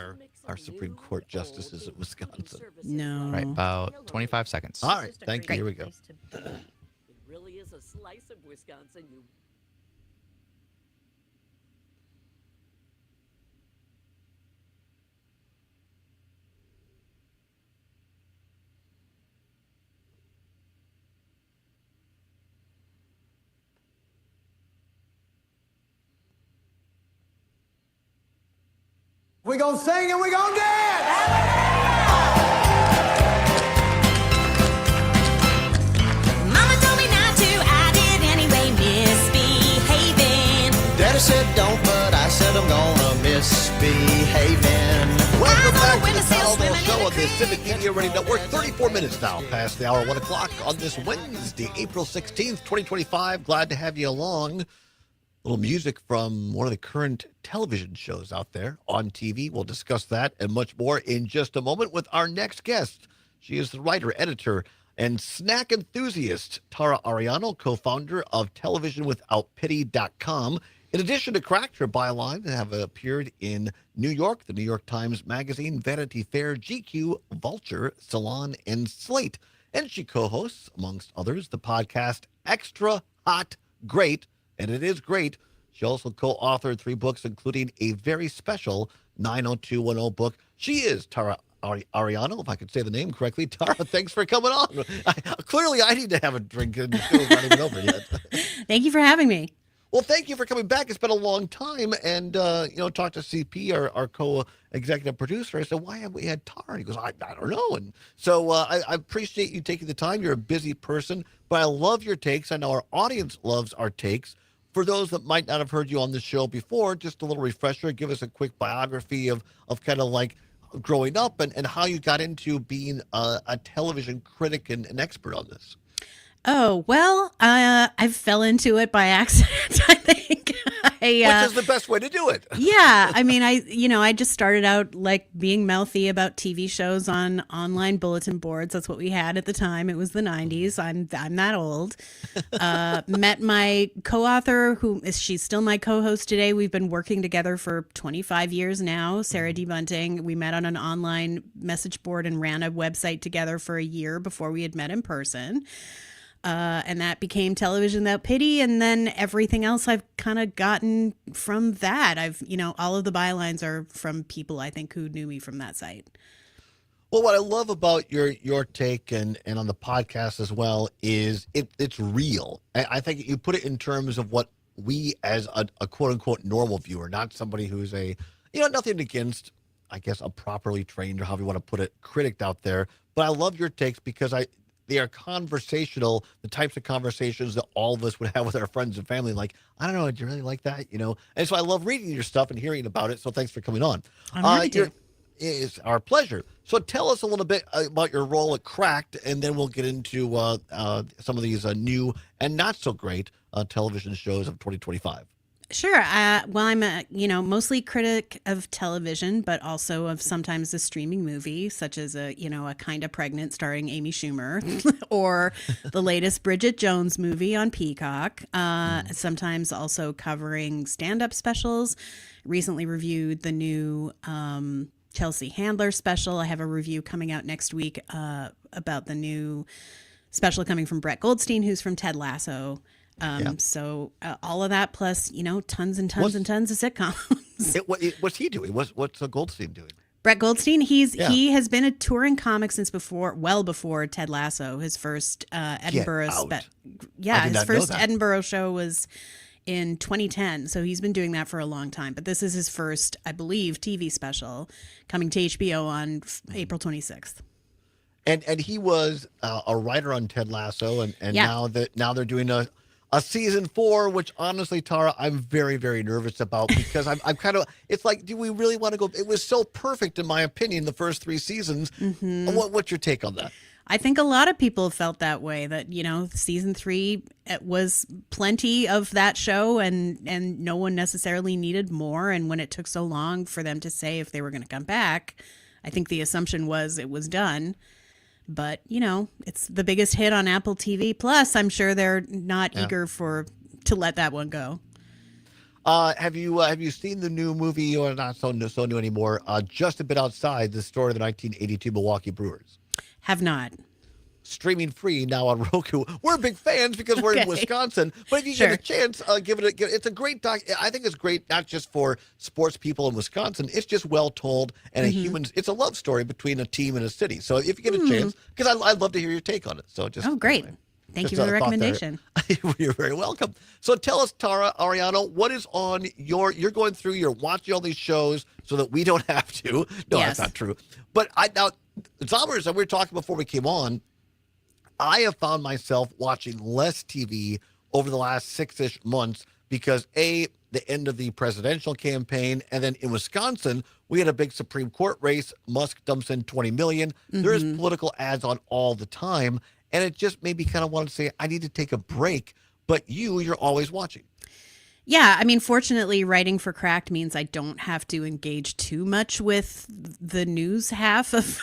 our Supreme Court justices in Wisconsin. No. Right, about 25 seconds. All right, thank you. Here we go. It really is a slice of Wisconsin. We gonna sing and we gonna dance. Mama told me not to, I did anyway, misbehaving. Daddy said don't, but I said I'm gonna misbehaving. Welcome back to the Allbaugh Show on the Civic Media Radio Network. 34 minutes now past the hour, 1 o'clock on this Wednesday, April 16th, 2025. Glad to have you along. A little music from one of the current television shows out there on TV. We'll discuss that and much more in just a moment with our next guest. She is the writer, editor, and snack enthusiast, Tara Ariano, co-founder of TelevisionWithoutPity.com. In addition to Cracked, her byline have appeared in New York, the New York Times Magazine, Vanity Fair, GQ, Vulture, Salon, and Slate. and she co-hosts, amongst others, the podcast Extra Hot Great, and it is great. She also co-authored 3 books, including a very special 90210 book. She is Tara Ariano, if I could say the name correctly. Tara, thanks for coming on. Clearly, I need to have a drink, and the show's not even over yet. Thank you for having me. Well, thank you for coming back. It's been a long time. And, talked to CP, our co-executive producer. I said, why haven't we had Tara? He goes, I don't know. And so I appreciate you taking the time. You're a busy person, but I love your takes. I know our audience loves our takes. For those that might not have heard you on the show before, just a little refresher. Give us a quick biography of kind of like growing up and how you got into being a television critic and an expert on this. Oh, well, I fell into it by accident, I think. Which is the best way to do it. Yeah. I mean, I just started out like being mouthy about TV shows on online bulletin boards. That's what we had at the time. It was the 90s. I'm that old. Met my co-author, she's still my co-host today. We've been working together for 25 years now, Sarah D. Bunting. We met on an online message board and ran a website together for a year before we had met in person. And that became Television Without Pity. And then everything else I've kind of gotten from that. All of the bylines are from people I think who knew me from that site. Well, what I love about your take and on the podcast as well is it's real. I think you put it in terms of what we as a quote unquote normal viewer, not somebody who's nothing against, I guess, a properly trained or however you want to put it, critic out there. But I love your takes because they are conversational, the types of conversations that all of us would have with our friends and family. Like, I don't know, do you really like that? And so I love reading your stuff and hearing about it. So thanks for coming on. I'm happy to. It's our pleasure. So tell us a little bit about your role at Cracked, and then we'll get into some of these new and not so great television shows of 2025. Sure. Well, I'm a mostly critic of television, but also of sometimes a streaming movie, such as a Kinda Pregnant starring Amy Schumer, or the latest Bridget Jones movie on Peacock. Sometimes also covering stand-up specials. Recently reviewed the new Chelsea Handler special. I have a review coming out next week about the new special coming from Brett Goldstein, who's from Ted Lasso. So all of that plus, tons and tons and tons of sitcoms. What's he doing? What's Goldstein doing? Brett Goldstein, he has been a touring comic since well before Ted Lasso. His first Edinburgh Edinburgh show was in 2010. So he's been doing that for a long time. But this is his first, I believe, TV special coming to HBO on April 26th. And he was a writer on Ted Lasso, and now they're doing a season 4, which honestly, Tara, I'm very, very nervous about because I'm kind of, it's like, do we really want to go? It was so perfect, in my opinion, the first 3 seasons. Mm-hmm. What's your take on that? I think a lot of people felt that way, that, season 3 it was plenty of that show and no one necessarily needed more. And when it took so long for them to say if they were going to come back, I think the assumption was it was done. But, it's the biggest hit on Apple TV Plus. I'm sure they're not eager to let that one go. Have you seen the new movie, or not so new anymore, Just a Bit Outside, the story of the 1982 Milwaukee Brewers? Have not. Streaming free now on Roku. We're big fans because we're in Wisconsin. But if you get a chance, give it. It's a great doc. I think it's great not just for sports people in Wisconsin. It's just well told and it's a love story between a team and a city. So if you get a chance, because I'd love to hear your take on it. So great. Anyway, thank you for the recommendation. You're very welcome. So tell us, Tara Ariano, what is on you're going through. You're watching all these shows so that we don't have to. No, that's not true. But Zombers, and we were talking before we came on. I have found myself watching less TV over the last 6-ish months because the end of the presidential campaign, and then in Wisconsin, we had a big Supreme Court race. Musk dumps in $20 million. Mm-hmm. There's political ads on all the time, and it just made me kind of want to say, I need to take a break. But you're always watching. Yeah, I mean, fortunately, writing for Cracked means I don't have to engage too much with the news half of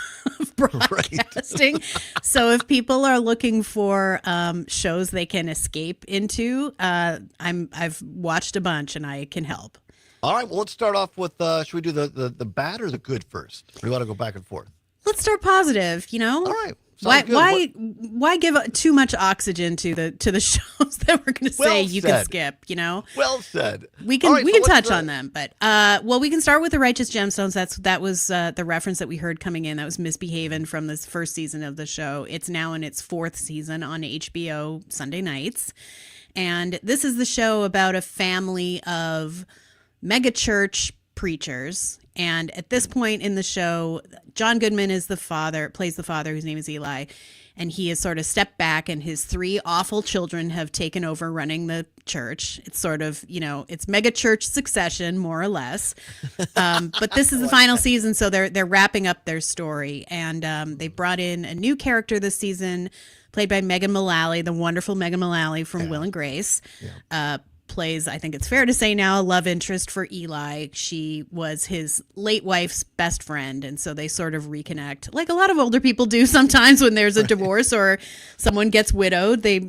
broadcasting. Right. So if people are looking for shows they can escape into, I've watched a bunch and I can help. All right, well, let's start off with, should we do the bad or the good first? Or do you want to go back and forth? let's start positive. You know. All right. Why give too much oxygen to the shows that we're going to say you can skip? You know. Well said. We can touch on them, but we can start with the Righteous Gemstones. That was the reference that we heard coming in. That was Misbehavin' from this first season of the show. It's now in its 4th season on HBO Sunday nights, and this is the show about a family of megachurch preachers. And at this point in the show, John Goodman is plays the father, whose name is Eli. And he has sort of stepped back, and his 3 awful children have taken over running the church. It's sort of, it's mega church succession, more or less. But this is the final season, so they're wrapping up their story. And they brought in a new character this season, played by Megan Mullally, the wonderful Megan Mullally from Will and Grace. Plays, I think it's fair to say now, a love interest for Eli. She was his late wife's best friend, and so they sort of reconnect, like a lot of older people do sometimes when there's a divorce or someone gets widowed. They,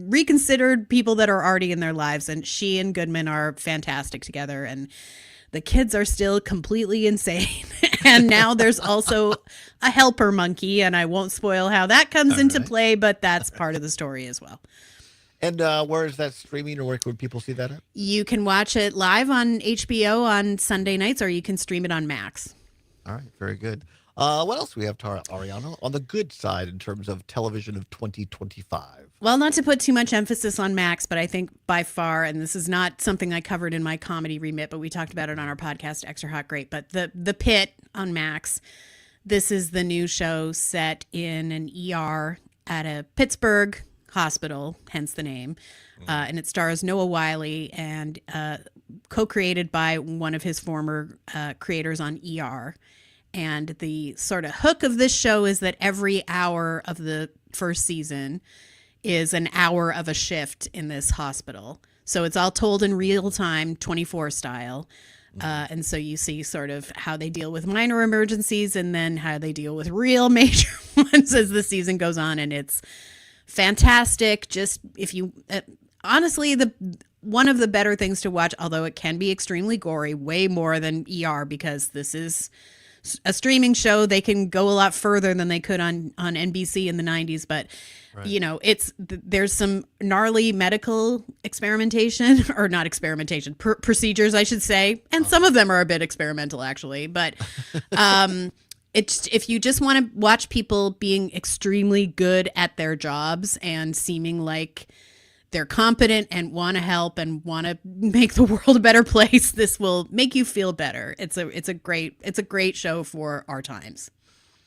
reconsidered people that are already in their lives, and she and Goodman are fantastic together, and the kids are still completely insane. And now there's also a helper monkey, and I won't spoil how that comes into play, but that's part of the story as well. And where is that streaming, or where could people see that at? You can watch it live on HBO on Sunday nights, or you can stream it on Max. All right, very good. What else do we have, Ariana, on the good side in terms of television of 2025? Well, not to put too much emphasis on Max, but I think by far, and this is not something I covered in my comedy remit, but we talked about it on our podcast, Extra Hot Great, but the Pit on Max, this is the new show set in an ER at a Pittsburgh hospital, hence the name, and it stars Noah Wyle and co-created by one of his former creators on ER. And the sort of hook of this show is that every hour of the first season is an hour of a shift in this hospital. So it's all told in real time, 24 style. And so you see sort of how they deal with minor emergencies and then how they deal with real major ones as the season goes on. And it's fantastic. Just if you honestly, one of the better things to watch, although it can be extremely gory, way more than ER, because this is a streaming show. They can go a lot further than they could on NBC in the 90s, but there's some gnarly medical experimentation, or not experimentation, procedures, I should say, and some of them are a bit experimental actually, but it's, if you just want to watch people being extremely good at their jobs and seeming like they're competent and want to help and want to make the world a better place, this will make you feel better. It's a great show for our times.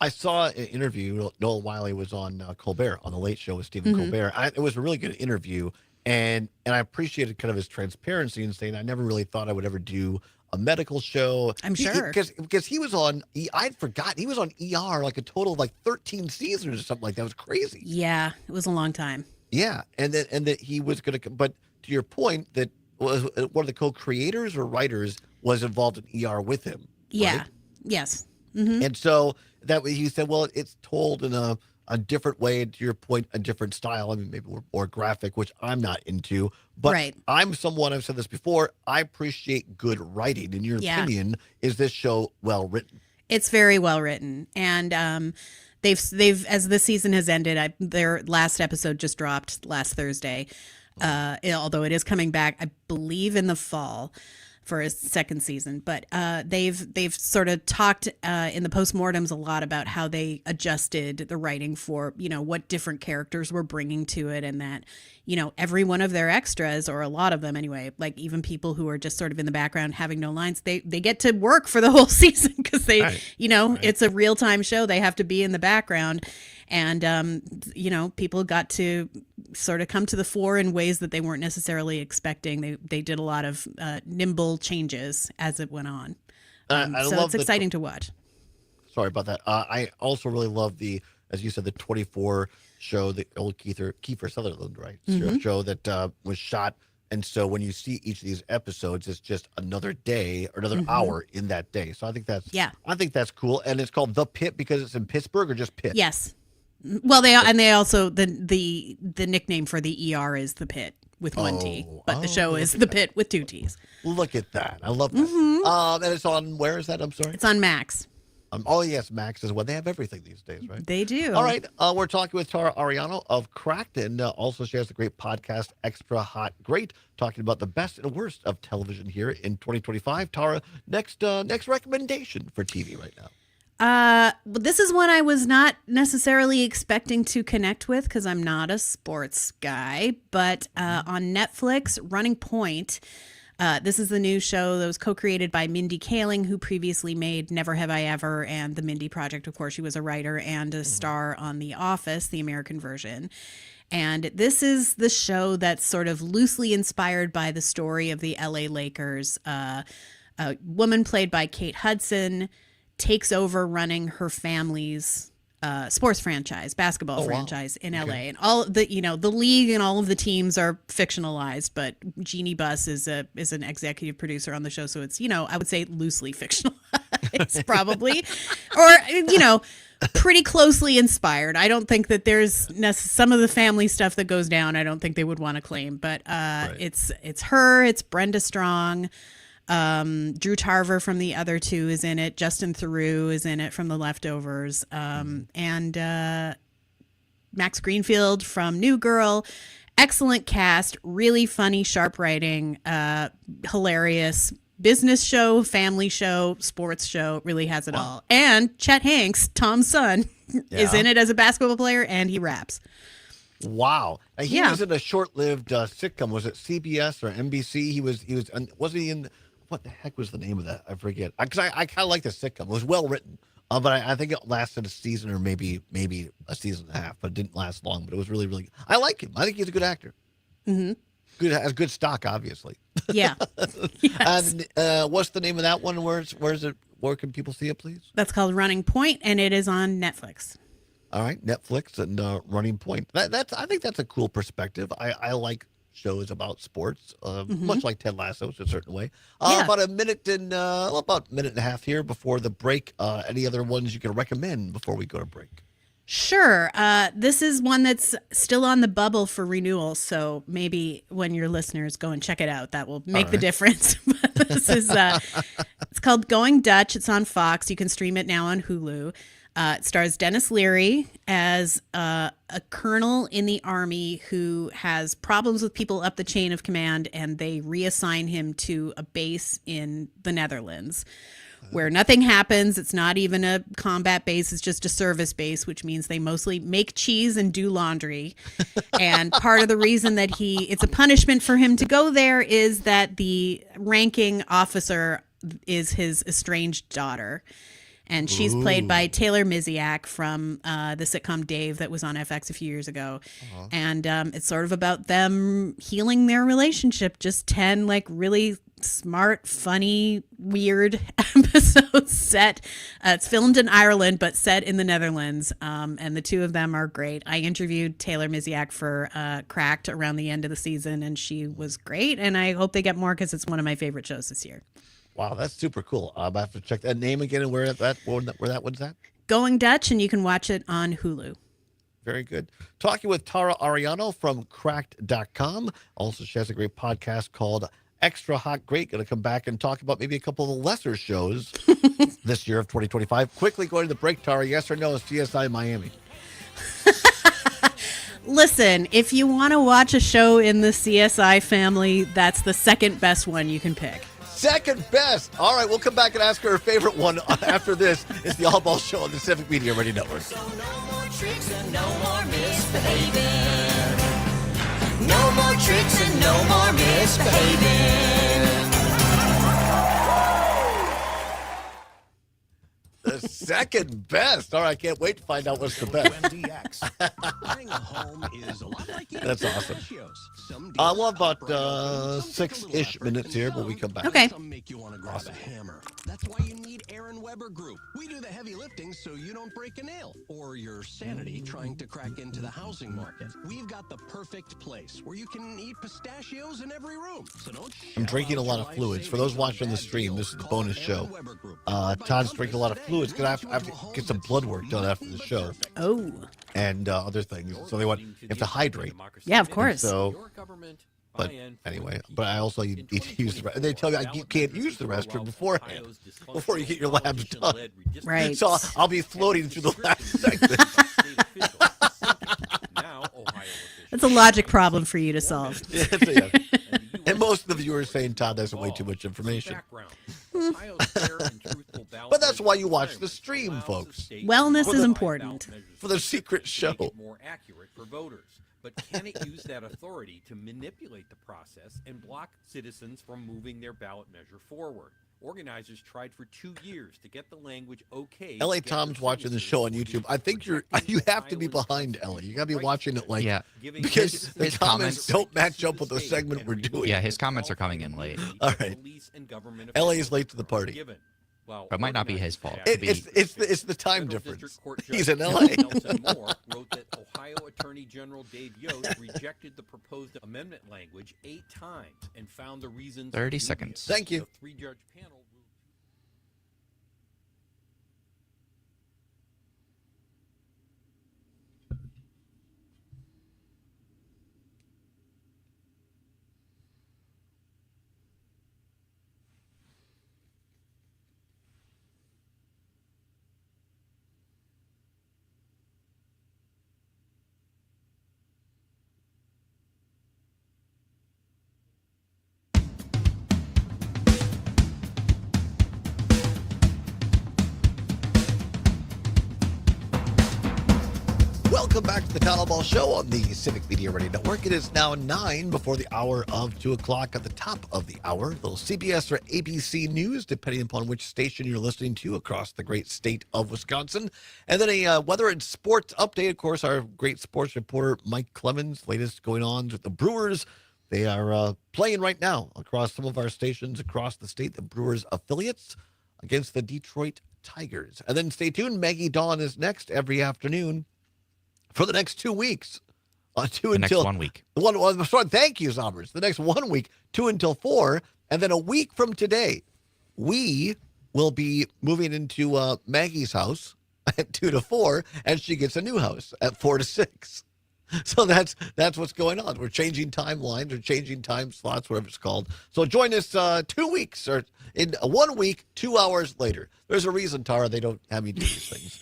I saw an interview. Noah Wyle was on Colbert, on the Late Show with Stephen Colbert. It was a really good interview, and I appreciated kind of his transparency and saying I never really thought I would ever do a medical show. I'm sure. Because he was on, I'd forgotten, he was on ER like a total of like 13 seasons or something like that. It was crazy. Yeah, it was a long time. Yeah, and that he was going to, but to your point, that was one of the co-creators or writers was involved in ER with him. Yeah. Right? Yes. And so that he said, well, it's told in a different way, to your point, a different style. I mean, maybe more graphic, which I'm not into. But I'm someone, I've said this before, I appreciate good writing. In your opinion, is this show well written? It's very well written, and they've as the season has ended, their last episode just dropped last Thursday. Although it is coming back, I believe, in the fall for a second season, but they've sort of talked in the postmortems a lot about how they adjusted the writing for, what different characters were bringing to it, and that, every one of their extras, or a lot of them anyway, like even people who are just sort of in the background having no lines, they get to work for the whole season because they, it's a real time show. They have to be in the background. And, people got to sort of come to the fore in ways that they weren't necessarily expecting. They did a lot of nimble changes as it went on. So it's exciting to watch. Sorry about that. I also really love as you said, the 24 show, the old Kiefer Sutherland, right? Show that was shot. And so when you see each of these episodes, it's just another day or another hour in that day. So I think that's cool. And it's called The Pit because it's in Pittsburgh, or just Pit? Yes. Well, they also the nickname for the ER is The Pit with one T, but the show is The Pit with 2 T's. Look at that! I love that. And it's on, where is that? I'm sorry. It's on Max. Oh, yes, Max as well. They have everything these days, right? They do. All right. We're talking with Tara Ariano of Cracked, and also she has the great podcast, Extra Hot Great, talking about the best and worst of television here in 2025. Tara, next recommendation for TV right now. This is one I was not necessarily expecting to connect with because I'm not a sports guy, but on Netflix, Running Point. This is the new show that was co-created by Mindy Kaling, who previously made Never Have I Ever and The Mindy Project. Of course, she was a writer and a star on The Office, the American version. And this is the show that's sort of loosely inspired by the story of the LA Lakers. A woman played by Kate Hudson takes over running her family's sports franchise, basketball franchise in LA. And all the, the league and all of the teams are fictionalized, but Jeannie Buss is an executive producer on the show. So it's, I would say loosely fictionalized probably, or, pretty closely inspired. I don't think that there's some of the family stuff that goes down. I don't think they would want to claim, but it's her, it's Brenda Strong. Drew Tarver from the other two is in it. Justin Theroux is in it from The Leftovers. And Max Greenfield from New Girl. Excellent cast, really funny, sharp writing, hilarious business show, family show, sports show, really has it all. And Chet Hanks, Tom's son, is in it as a basketball player, and he raps. Wow. He was in a short-lived sitcom. Was it CBS or NBC? Wasn't he in, what the heck was the name of that? I forget. Because I kind of like the sitcom. It was well written. But I think it lasted a season or maybe a season and a half, but it didn't last long. But it was really, really, I like him. I think he's a good actor. Mm-hmm. Has good stock, obviously. Yeah. Yes. And what's the name of that one? Where is it? Where can people see it, please? That's called Running Point, and it is on Netflix. All right, Netflix and Running Point. I think that's a cool perspective. I like shows about sports, much like Ted Lasso, in a certain way. About a minute and a minute and a half here before the break. Any other ones you can recommend before we go to break? Sure. This is one that's still on the bubble for renewal, so maybe when your listeners go and check it out, that will make the difference. But this is it's called Going Dutch. It's on Fox. You can stream it now on Hulu. It stars Dennis Leary as a colonel in the army who has problems with people up the chain of command, and they reassign him to a base in the Netherlands where nothing happens. It's not even a combat base. It's just a service base, which means they mostly make cheese and do laundry. And part of the reason that it's a punishment for him to go there is that the ranking officer is his estranged daughter. And she's played by Taylor Miziak from the sitcom Dave that was on FX a few years ago. And it's sort of about them healing their relationship. Just 10 really smart, funny, weird episodes set. It's filmed in Ireland, but set in the Netherlands. And the two of them are great. I interviewed Taylor Miziak for Cracked around the end of the season, and she was great. And I hope they get more because it's one of my favorite shows this year. Wow, that's super cool. I have to check that name again and where that one's at. Going Dutch, and you can watch it on Hulu. Very good. Talking with Tara Ariano from Cracked.com. Also, she has a great podcast called Extra Hot Great. Going to come back and talk about maybe a couple of the lesser shows this year of 2025. Quickly going to the break, Tara. Yes or no, CSI Miami? Listen, if you want to watch a show in the CSI family, that's the second best one you can pick. Second best. All right, we'll come back and ask her favorite one after this. It's the Allbaugh Show on the Civic Media Radio Network. So no more tricks and no more misbehaving. No more tricks and no more misbehaving. The second best. All right, I can't wait to find out what's the best. Buying a home is a lot like That's awesome. We'll have about 6-ish minutes here when we come back. Okay. Some make you want to grab a hammer. That's why you need Aaron Weber Group. We do the heavy lifting so you don't break a nail or your sanity trying to crack into the housing market. We've got the perfect place where you can eat pistachios in every room. So don't I'm drinking a lot of fluids. For those watching the stream, this is the bonus show. Todd's drinking a lot of fluids because I have to get some blood work done after the show. Oh. And other things. So you have to hydrate. Yeah, of course. And so Your government But anyway, but I also need to use the restroom. They tell me you can't use the restroom beforehand, before you get your labs done. Right. So I'll be floating through the lab segment. That's a logic problem for you to solve. Yeah. And most of the viewers saying, Todd, that's way too much information. But that's why you watch the stream, folks. Wellness is important. For the secret show. More accurate for voters. But can it use that authority to manipulate the process and block citizens from moving their ballot measure forward? Organizers tried for 2 years to get the language okay. L.A. Tom's watching the show on YouTube. I think you have to be behind Ellie. You got to be watching it because the comments don't match up with the segment we're doing. Yeah, his comments are coming in late. All right. L.A. is late to the party. But it might not be his fault. It's the time difference. He's in L.A. Nelson Moore wrote that Ohio Attorney General Dave Yost rejected the proposed amendment language 8 times and found the reasons. 30 seconds. Thank you. The 3-judge panel. Welcome back to the Todd Allbaugh Show on the Civic Media Radio Network. It is now 9 before the hour of 2 o'clock. At the top of the hour, little CBS or ABC News, depending upon which station you're listening to across the great state of Wisconsin. And then a weather and sports update. Of course, our great sports reporter, Mike Clemens, latest going on with the Brewers. They are playing right now across some of our stations across the state, the Brewers affiliates against the Detroit Tigers. And then stay tuned. Maggie Dawn is next every afternoon for the next 2 weeks. Next 1 week. Thank you, Zombers. The next 1 week, 2 until 4. And then a week from today, we will be moving into Maggie's house at 2 to 4, and she gets a new house at 4 to 6. So that's what's going on. We're changing timelines or changing time slots, whatever it's called. So join us 2 weeks or in 1 week, 2 hours later. There's a reason, Tara, they don't have me do these things.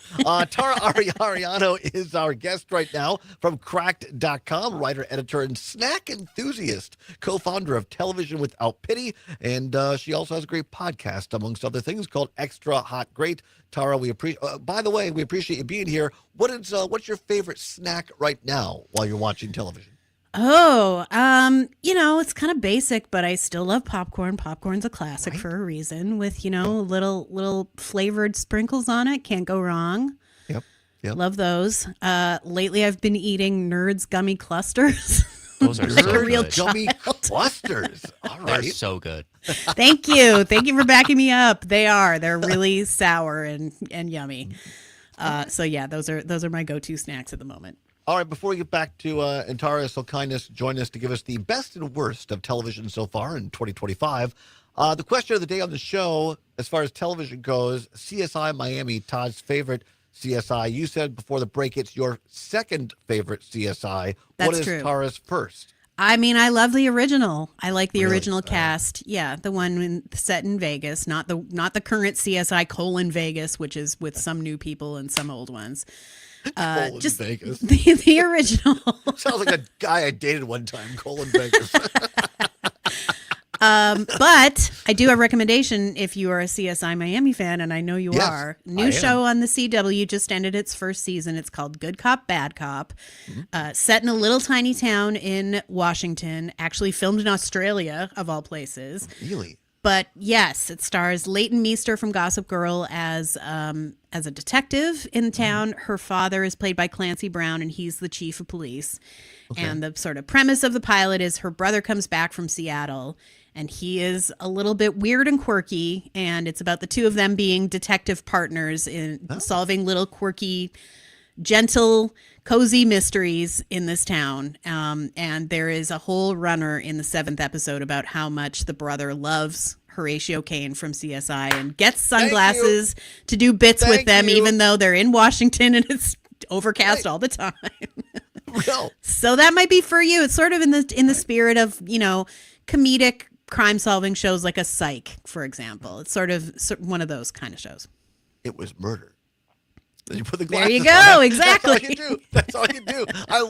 Tara Ariano is our guest right now from Cracked.com, writer, editor, and snack enthusiast, co-founder of Television Without Pity. And she also has a great podcast, amongst other things, called Extra Hot Great. Tara, we appreciate. By the way, we appreciate you being here. What's your favorite snack right now while you're watching television? Oh, it's kind of basic, but I still love popcorn. Popcorn's a classic for a reason with, little flavored sprinkles on it. Can't go wrong. Yep. Love those. Lately I've been eating Nerds gummy clusters. Those are so real good. Gummy clusters. All right. They're so good. Thank you. Thank you for backing me up. They are. They're really sour and yummy. So yeah, those are my go-to snacks at the moment. All right, before we get back to and Tara so kindness join us to give us the best and worst of television so far in 2025. The question of the day on the show, as far as television goes, CSI Miami, Todd's favorite CSI. You said before the break it's your second favorite CSI. That's what is true. Tara's first? I mean, I love the original. I like the original cast. Yeah, the one set in Vegas, not the current CSI : Vegas, which is with some new people and some old ones. Just Vegas. The original. Sounds like a guy I dated one time, Vegas. But I do have a recommendation if you are a CSI Miami fan, and I know you are. New show on the CW just ended its first season. It's called Good Cop, Bad Cop. Set in a little tiny town in Washington, actually filmed in Australia, of all places. Really? But yes, it stars Leighton Meester from Gossip Girl as a detective in town. Her father is played by Clancy Brown, and he's the chief of police. Okay. And the sort of premise of the pilot is her brother comes back from Seattle, and he is a little bit weird and quirky, and it's about the two of them being detective partners in solving little quirky, gentle, cozy mysteries in this town. And there is a whole runner in the 7th episode about how much the brother loves Horatio Caine from CSI and gets sunglasses to do bits with them, even though they're in Washington and it's overcast all the time. No. So that might be for you. It's sort of in the spirit of, comedic crime solving shows like a Psych, for example. It's sort of one of those kind of shows. It was murder. Then you put the There you glasses go. on. Exactly. That's all you do. I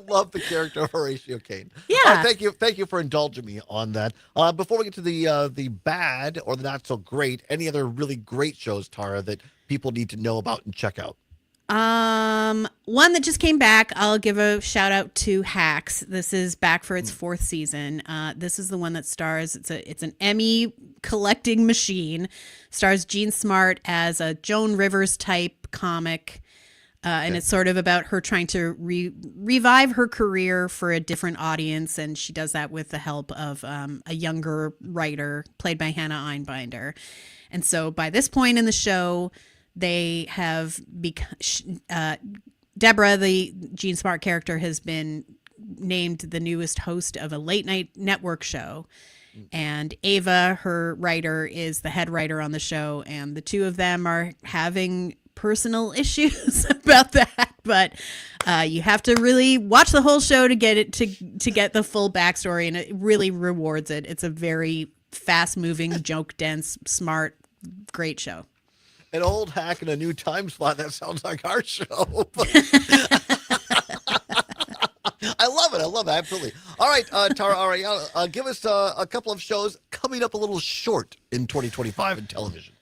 love the character of Horatio Caine. Yeah. Thank you for indulging me on that. Before we get to the bad or the not so great, any other really great shows, Tara, that people need to know about and check out? One that just came back, I'll give a shout out to Hacks. This is back for its fourth season. This is the one that stars, it's an Emmy collecting machine, stars Jean Smart as a Joan Rivers type comic. And it's sort of about her trying to revive her career for a different audience. And she does that with the help of a younger writer played by Hannah Einbinder. And so by this point in the show, they have Deborah, the Jean Smart character, has been named the newest host of a late night network show. And Ava, her writer, is the head writer on the show. And the two of them are having personal issues about that. But you have to really watch the whole show to get it to get the full backstory. And it really rewards it. It's a very fast moving, joke dense, smart, great show. An old hack in a new time slot. That sounds like our show. I love it. Absolutely. All right, Tara Ariano, give us a couple of shows coming up a little short in 2025 in television.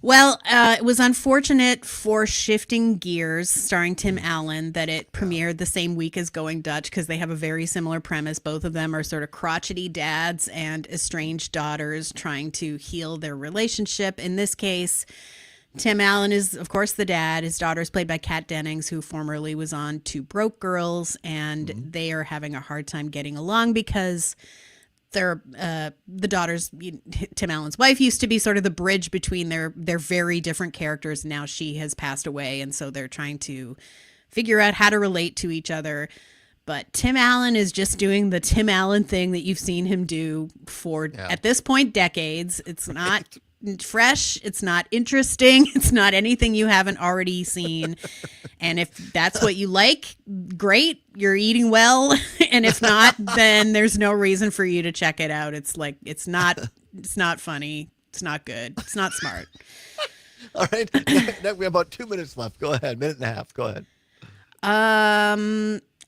Well, it was unfortunate for Shifting Gears, starring Tim Allen, that it premiered the same week as Going Dutch because they have a very similar premise. Both of them are sort of crotchety dads and estranged daughters trying to heal their relationship. In this case, Tim Allen is, of course, the dad. His daughter is played by Kat Dennings, who formerly was on Two Broke Girls, and they are having a hard time getting along because they're the daughter's, Tim Allen's wife used to be sort of the bridge between their very different characters. Now she has passed away, and so they're trying to figure out how to relate to each other. But Tim Allen is just doing the Tim Allen thing that you've seen him do for, at this point, decades. It's not fresh, it's not interesting, it's not anything you haven't already seen. And if that's what you like, great, you're eating well. And if not, then there's no reason for you to check it out. It's like it's not funny, it's not good, it's not smart. All right, now we have about 2 minutes left. Go ahead, minute and a half. Go ahead.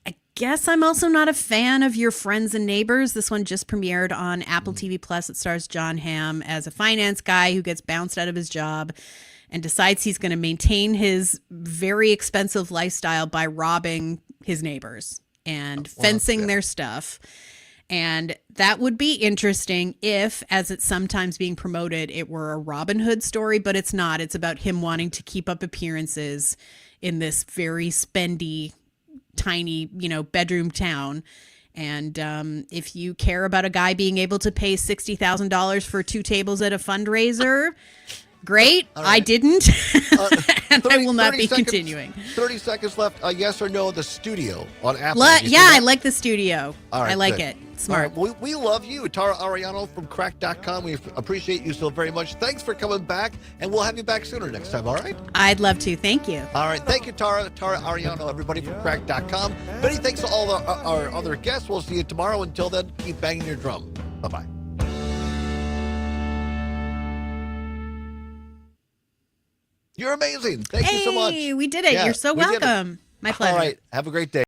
I guess I'm also not a fan of Your Friends and Neighbors. This one just premiered on Apple TV Plus. It stars John Hamm as a finance guy who gets bounced out of his job and decides he's going to maintain his very expensive lifestyle by robbing his neighbors and fencing their stuff. And that would be interesting if, as it's sometimes being promoted, it were a Robin Hood story, but it's not. It's about him wanting to keep up appearances in this very spendy, tiny, bedroom town. And if you care about a guy being able to pay $60,000 for 2 tables at a fundraiser, great. Right. I didn't. And I will not be continuing. 30 seconds left. Yes or no, the studio on Apple. I like the studio. All right, I like it. Smart. We love you, Tara Ariano from Crack.com. We appreciate you so very much. Thanks for coming back, and we'll have you back sooner next time, all right? I'd love to. Thank you. All right. Thank you, Tara Ariano, everybody from Crack.com. Many thanks to all our other guests. We'll see you tomorrow. Until then, keep banging your drum. Bye-bye. You're amazing. Thank you so much. Hey, we did it. You're so welcome. My pleasure. All right. Have a great day.